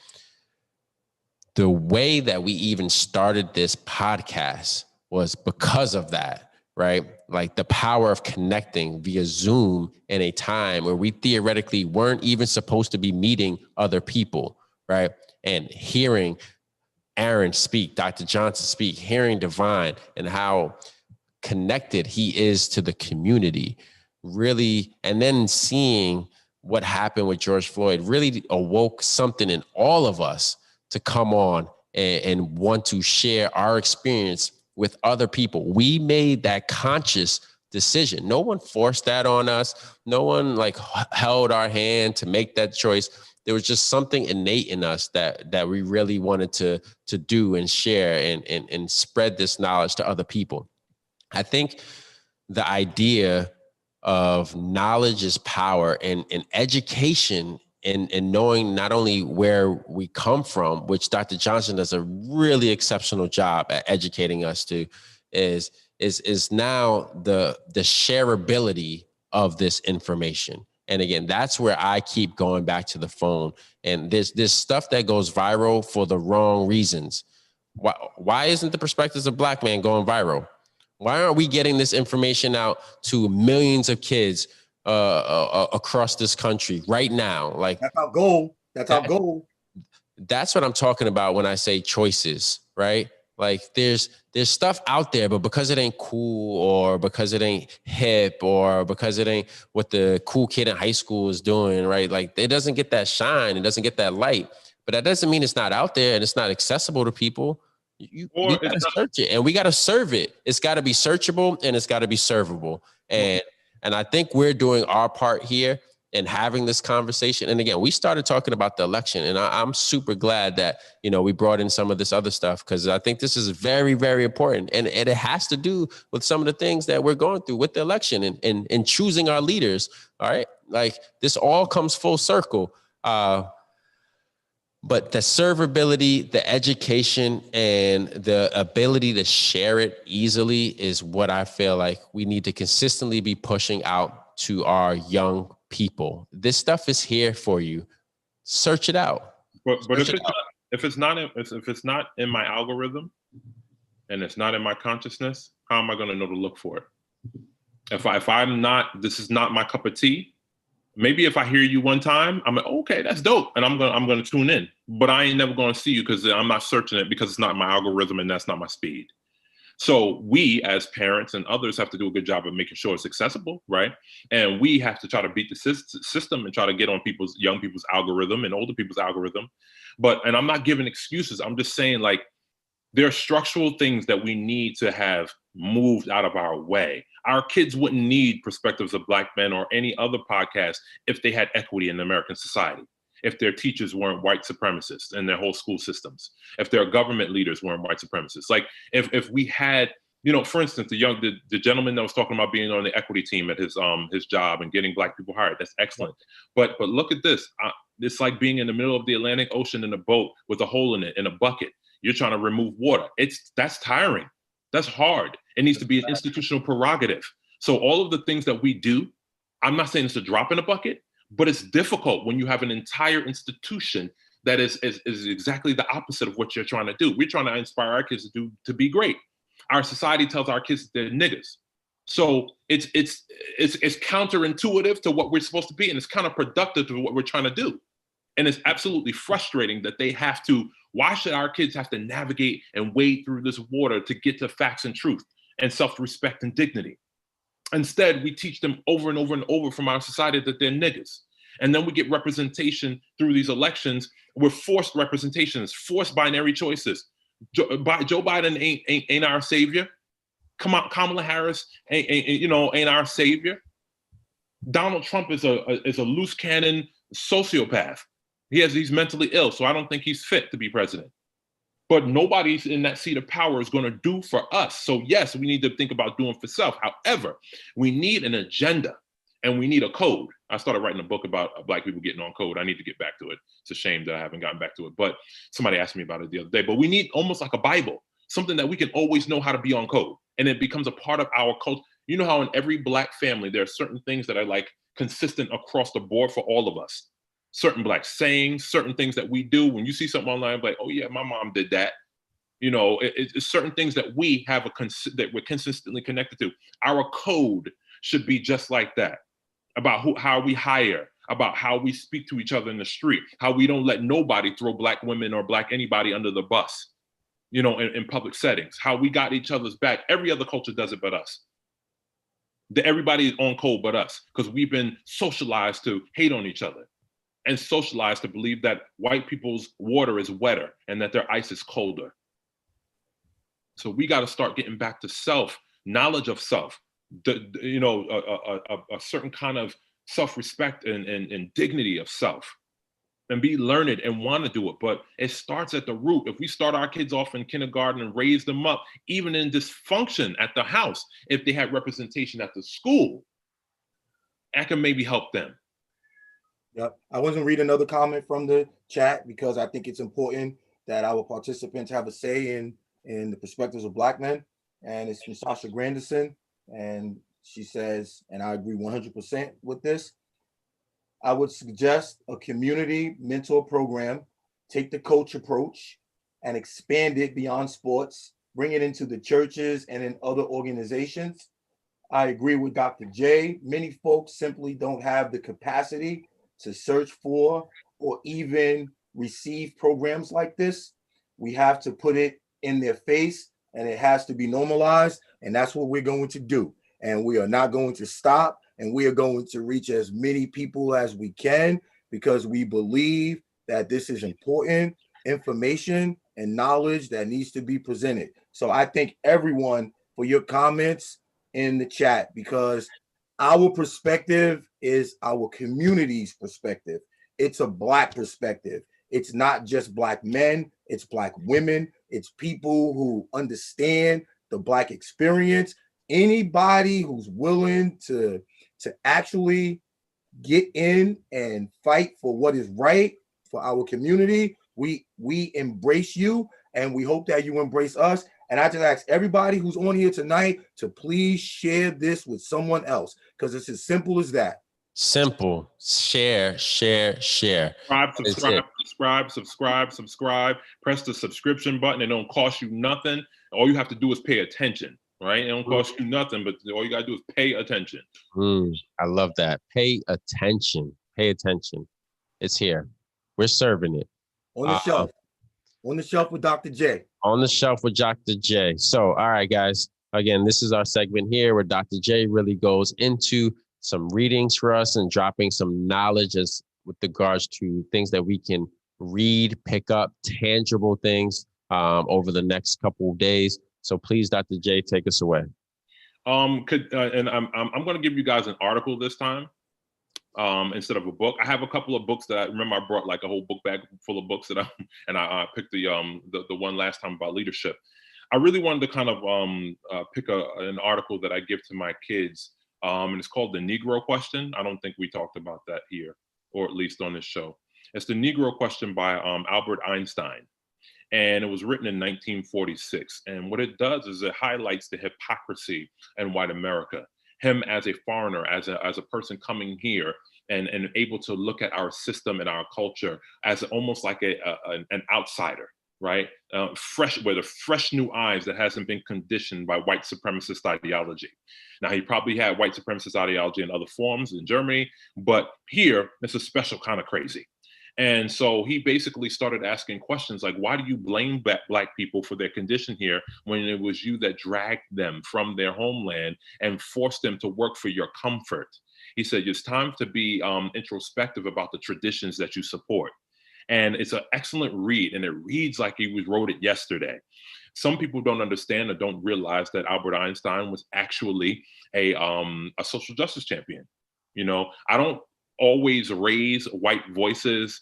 The way that we even started this podcast was because of that, right? Like the power of connecting via Zoom in a time where we theoretically weren't even supposed to be meeting other people, right? And hearing Aaron speak, Dr. Johnson speak, hearing Divine and how connected he is to the community, really, and then seeing what happened with George Floyd really awoke something in all of us to come on and want to share our experience with other people. We made that conscious decision. No one forced that on us. No one like held our hand to make that choice. There was just something innate in us that we really wanted to do and share and spread this knowledge to other people. I think the idea of knowledge is power and education and knowing not only where we come from, which Dr. Johnson does a really exceptional job at educating us to, is now the shareability of this information. And again, that's where I keep going back to the phone. And there's stuff that goes viral for the wrong reasons. Why isn't the perspectives of Black man going viral? Why aren't we getting this information out to millions of kids across this country right now? Like that's our goal. That's our goal. That's what I'm talking about when I say choices, right? Like there's stuff out there, but because it ain't cool or because it ain't hip or because it ain't what the cool kid in high school is doing, right? Like it doesn't get that shine, it doesn't get that light, but that doesn't mean it's not out there and it's not accessible to people. We got to search it and we got to serve it. It's got to be searchable and it's got to be servable. And I think we're doing our part here in having this conversation. And again, we started talking about the election and I'm super glad that, we brought in some of this other stuff because I think this is very, very important. And it has to do with some of the things that we're going through with the election and choosing our leaders. All right. Like this all comes full circle. But the servability, the education, and the ability to share it easily is what I feel like we need to consistently be pushing out to our young people. This stuff is here for you. Search it out. But if it's not in my algorithm and it's not in my consciousness, how am I going to know to look for it? If I'm not, this is not my cup of tea. Maybe if I hear you one time, I'm like, okay, that's dope. And I'm gonna tune in. But I ain't never gonna see you because I'm not searching it because it's not my algorithm and that's not my speed. So we as parents and others have to do a good job of making sure it's accessible, right? And we have to try to beat the system and try to get on young people's algorithm and older people's algorithm. And I'm not giving excuses. I'm just saying like, there are structural things that we need to have moved out of our way. Our kids wouldn't need Perspectives of Black Men or any other podcast if they had equity in American society, if their teachers weren't white supremacists in their whole school systems, if their government leaders weren't white supremacists. Like if we had, for instance, the gentleman that was talking about being on the equity team at his job and getting Black people hired, that's excellent. But look at this. It's like being in the middle of the Atlantic Ocean in a boat with a hole in it, in a bucket. You're trying to remove water. That's tiring. That's hard. It needs to be an institutional prerogative. So all of the things that we do, I'm not saying it's a drop in a bucket, but it's difficult when you have an entire institution that is exactly the opposite of what you're trying to do. We're trying to inspire our kids to be great. Our society tells our kids they're niggas. So it's counterintuitive to what we're supposed to be, and it's counterproductive to what we're trying to do. And it's absolutely frustrating that why should our kids have to navigate and wade through this water to get to facts and truth and self-respect and dignity? Instead, we teach them over and over and over from our society that they're niggas. And then we get representation through these elections. We're forced representations, forced binary choices. Joe Biden ain't our savior. Kamala Harris ain't our savior. Donald Trump is a loose cannon sociopath. He's mentally ill, so I don't think he's fit to be president. But nobody's in that seat of power is going to do for us. So yes, we need to think about doing for self. However, we need an agenda and we need a code. I started writing a book about Black people getting on code. I need to get back to it. It's a shame that I haven't gotten back to it, but somebody asked me about it the other day. But we need almost like a Bible, something that we can always know how to be on code. And it becomes a part of our culture. You know how in every Black family, there are certain things that are like consistent across the board for all of us. Certain Black sayings, certain things that we do. When you see something online, like, oh yeah, my mom did that. It's certain things that we have that we're consistently connected to. Our code should be just like that, about how we hire, about how we speak to each other in the street, how we don't let nobody throw Black women or Black anybody under the bus. you know, in public settings, how we got each other's back. Every other culture does it but us. Everybody is on code but us, because we've been socialized to hate on each other and socialized to believe that white people's water is wetter and that their ice is colder. So we got to start getting back to self, knowledge of self, you know, a certain kind of self-respect and dignity of self, and be learned and want to do it. But it starts at the root. If we start our kids off in kindergarten and raise them up, even in dysfunction at the house, if they had representation at the school, that can maybe help them. Yep. I wasn't reading another comment from the chat because I think it's important that our participants have a say in the perspectives of Black men. And it's from Sasha Grandison. And she says, and I agree 100% with this, I would suggest a community mentor program, take the coach approach and expand it beyond sports, bring it into the churches and in other organizations. I agree with Dr. J. Many folks simply don't have the capacity to search for or even receive programs like this. We have to put it in their face and it has to be normalized. And that's what we're going to do. And we are not going to stop. And we are going to reach as many people as we can because we believe that this is important information and knowledge that needs to be presented. So I thank everyone for your comments in the chat, because our perspective is our community's perspective. It's a Black perspective. It's not just Black men, it's Black women, it's people who understand the Black experience. Anybody who's willing to actually get in and fight for what is right for our community, we embrace you, and we hope that you embrace us. And I just ask everybody who's on here tonight to please share this with someone else, because it's as simple as that. Simple. Share. Subscribe. Press the subscription button. It don't cost you nothing. All you have to do is pay attention. Right? It don't cost you nothing, but all you gotta do is pay attention. I love that. Pay attention. Pay attention. It's here. We're serving it. On the shelf. On the shelf with Dr. J. On the shelf with Dr. J. So, all right, guys. Again, this is our segment here where Dr. J really goes into some readings for us and dropping some knowledge as with regards to things that we can read, pick up, tangible things over the next couple of days. So please, Dr. J, take us away. I'm going to give you guys an article this time instead of a book. I have a couple of books that I remember I brought like a whole book bag full of books that I picked the one last time about leadership. I really wanted to kind of pick an article that I give to my kids, and it's called The Negro Question. I don't think we talked about that here, or at least on this show. It's The Negro Question by Albert Einstein. And it was written in 1946. And what it does is it highlights the hypocrisy in white America. Him as a foreigner, as a person coming here and able to look at our system and our culture as almost like an outsider, right? With fresh new eyes that hasn't been conditioned by white supremacist ideology. Now, he probably had white supremacist ideology in other forms in Germany, but here it's a special kind of crazy. And so he basically started asking questions like, why do you blame Black people for their condition here when it was you that dragged them from their homeland and forced them to work for your comfort? He said, it's time to be introspective about the traditions that you support. And it's an excellent read, and it reads like he wrote it yesterday. Some people don't understand or don't realize that Albert Einstein was actually a social justice champion. You know, I don't always raise white voices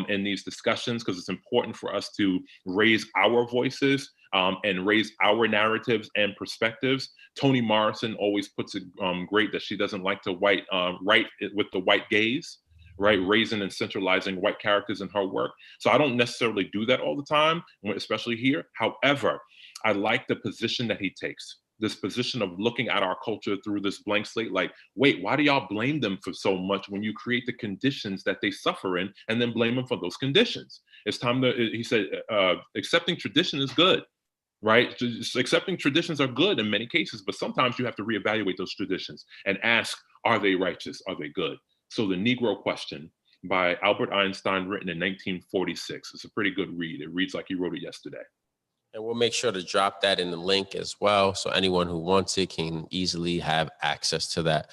in these discussions because it's important for us to raise our voices and raise our narratives and perspectives. Toni Morrison always puts it great that she doesn't like to write with the white gaze, right? Raising and centralizing white characters in her work. So I don't necessarily do that all the time, especially here. However, I like the position that he takes. This position of looking at our culture through this blank slate, like, wait, why do y'all blame them for so much when you create the conditions that they suffer in and then blame them for those conditions? It's time to, he said, accepting tradition is good, right? Just accepting traditions are good in many cases, but sometimes you have to reevaluate those traditions and ask, are they righteous? Are they good? So The Negro Question by Albert Einstein, written in 1946. It's a pretty good read. It reads like he wrote it yesterday. And we'll make sure to drop that in the link as well, so anyone who wants it can easily have access to that.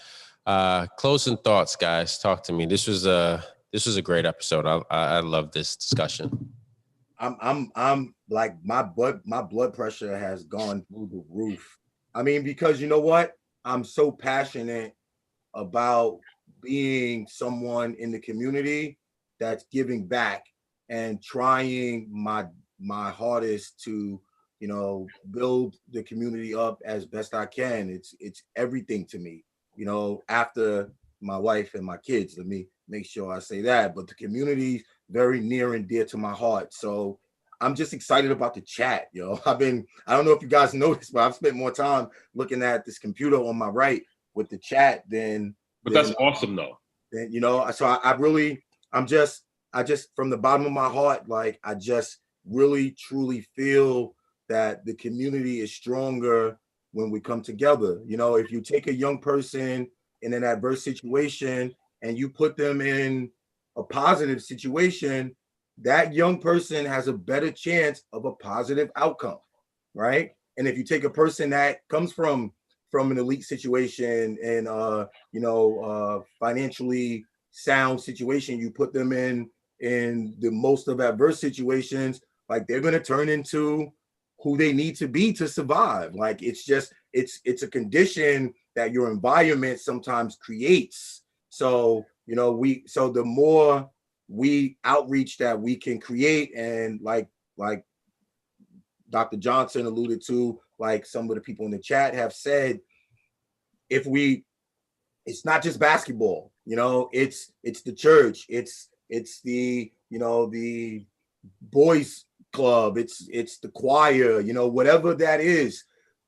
Closing thoughts, guys. Talk to me. This was a great episode. I love this discussion. I'm like my blood pressure has gone through the roof. I mean, because you know what? I'm so passionate about being someone in the community that's giving back and trying my hardest to, you know, build the community up as best I can. It's everything to me, you know, after my wife and my kids. Let me make sure I say that. But the community very near and dear to my heart. So I'm just excited about the chat, yo. I don't know if you guys noticed, but I've spent more time looking at this computer on my right with the chat than. But that's awesome, though. Then, you know, so I just from the bottom of my heart, like I just really truly feel that the community is stronger when we come together. You know, if you take a young person in an adverse situation and you put them in a positive situation, that young person has a better chance of a positive outcome, right? And if you take a person that comes from an elite situation and financially sound situation, you put them in the most of adverse situations, like they're going to turn into who they need to be to survive. Like it's a condition that your environment sometimes creates. So, you know, the more we outreach that we can create, and like Dr. Johnson alluded to, like some of the people in the chat have said, it's not just basketball, you know, it's the church, it's the, you know, the boys club, it's the choir, you know, whatever that is,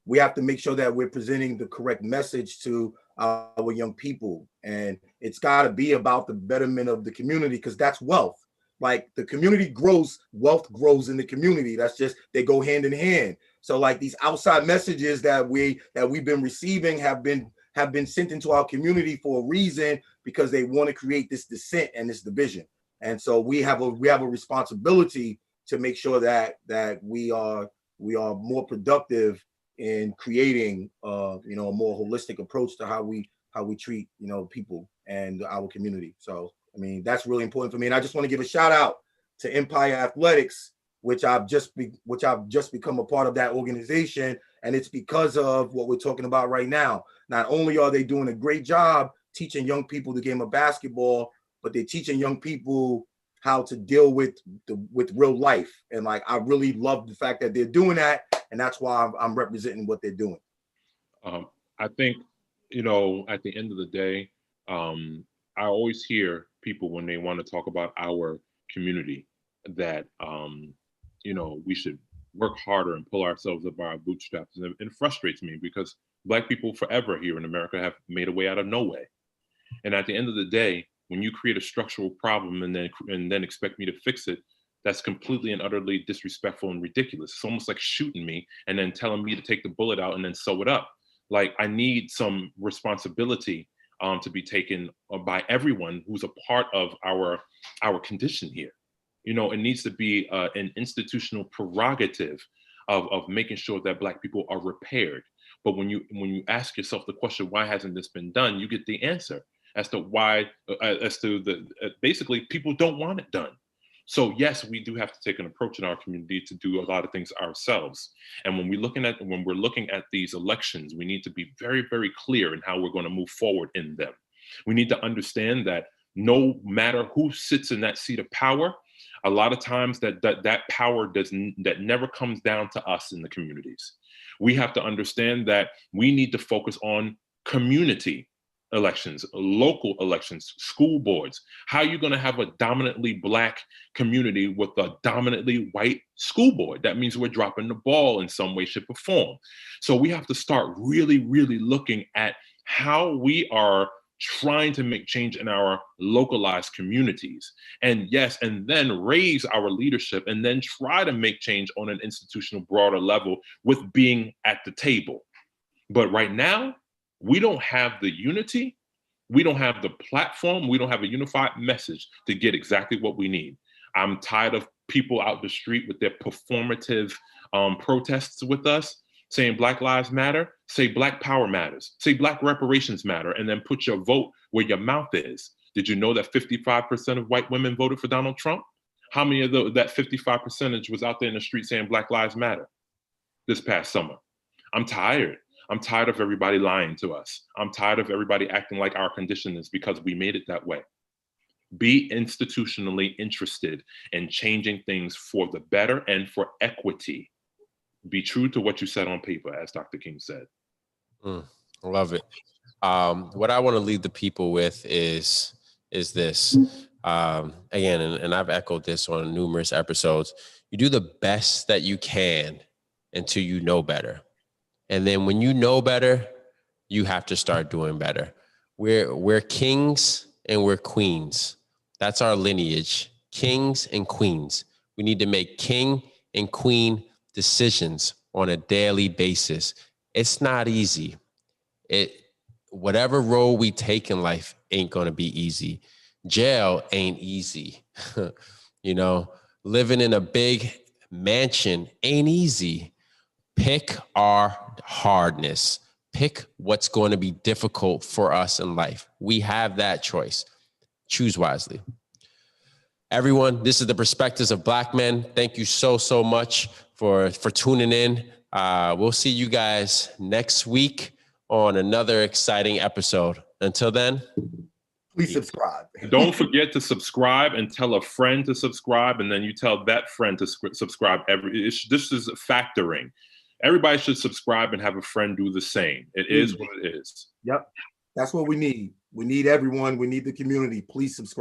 we have to make sure that we're presenting the correct message to our young people. And it's got to be about the betterment of the community, because that's wealth. Like the community grows, wealth grows in the community. That's just, they go hand in hand. So like these outside messages that we've been receiving have been sent into our community for a reason, because they want to create this dissent and this division. And so we have a responsibility to make sure that we are more productive in creating a more holistic approach to how we treat, you know, people and our community. So I mean, that's really important for me. And I just want to give a shout out to Empire Athletics, which I've just become a part of that organization. And it's because of what we're talking about right now. Not only are they doing a great job teaching young people the game of basketball, but they're teaching young people how to deal with real life. And like, I really love the fact that they're doing that. And that's why I'm representing what they're doing. I think, you know, at the end of the day, I always hear people when they want to talk about our community that, you know, we should work harder and pull ourselves up by our bootstraps. And it frustrates me because Black people forever here in America have made a way out of no way. And at the end of the day, when you create a structural problem and then expect me to fix it, that's completely and utterly disrespectful and ridiculous. It's almost like shooting me and then telling me to take the bullet out and then sew it up. Like, I need some responsibility to be taken by everyone who's a part of our condition here. You know, it needs to be an institutional prerogative of making sure that Black people are repaired. But when you ask yourself the question, why hasn't this been done? You get the answer as to why, basically people don't want it done. So yes, we do have to take an approach in our community to do a lot of things ourselves. And when we're looking at these elections, we need to be very, very clear in how we're going to move forward in them. We need to understand that no matter who sits in that seat of power, a lot of times that power never comes down to us in the communities. We have to understand that we need to focus on community elections, local elections, school boards. How are you going to have a dominantly Black community with a dominantly white school board? That means we're dropping the ball in some way, shape, or form. So we have to start really, really looking at how we are trying to make change in our localized communities. And yes, and then raise our leadership and then try to make change on an institutional, broader level with being at the table. But right now, we don't have the unity, we don't have the platform, we don't have a unified message to get exactly what we need. I'm tired of people out the street with their performative protests with us, saying Black Lives Matter, say Black Power matters, say Black reparations matter, and then put your vote where your mouth is. Did you know that 55% of white women voted for Donald Trump? How many of that 55% was out there in the street saying Black Lives Matter this past summer? I'm tired. I'm tired of everybody lying to us. I'm tired of everybody acting like our condition is because we made it that way. Be institutionally interested in changing things for the better and for equity. Be true to what you said on paper, as Dr. King said. I love it. What I want to leave the people with is this. Again, and I've echoed this on numerous episodes. You do the best that you can until you know better. And then when you know better, you have to start doing better. We're kings and we're queens. That's our lineage, kings and queens. We need to make king and queen decisions on a daily basis. It's not easy. Whatever role we take in life ain't going to be easy. Jail ain't easy. Living in a big mansion ain't easy. Pick our hardness. Pick what's going to be difficult for us in life. We have that choice. Choose wisely. Everyone, this is the Perspectives of Black Men. Thank you so much for tuning in. We'll see you guys next week on another exciting episode. Until then, please subscribe. Don't forget to subscribe and tell a friend to subscribe, and then you tell that friend to subscribe. This is factoring. Everybody should subscribe and have a friend do the same. It is what it is. Yep. That's what we need. We need everyone. We need the community. Please subscribe.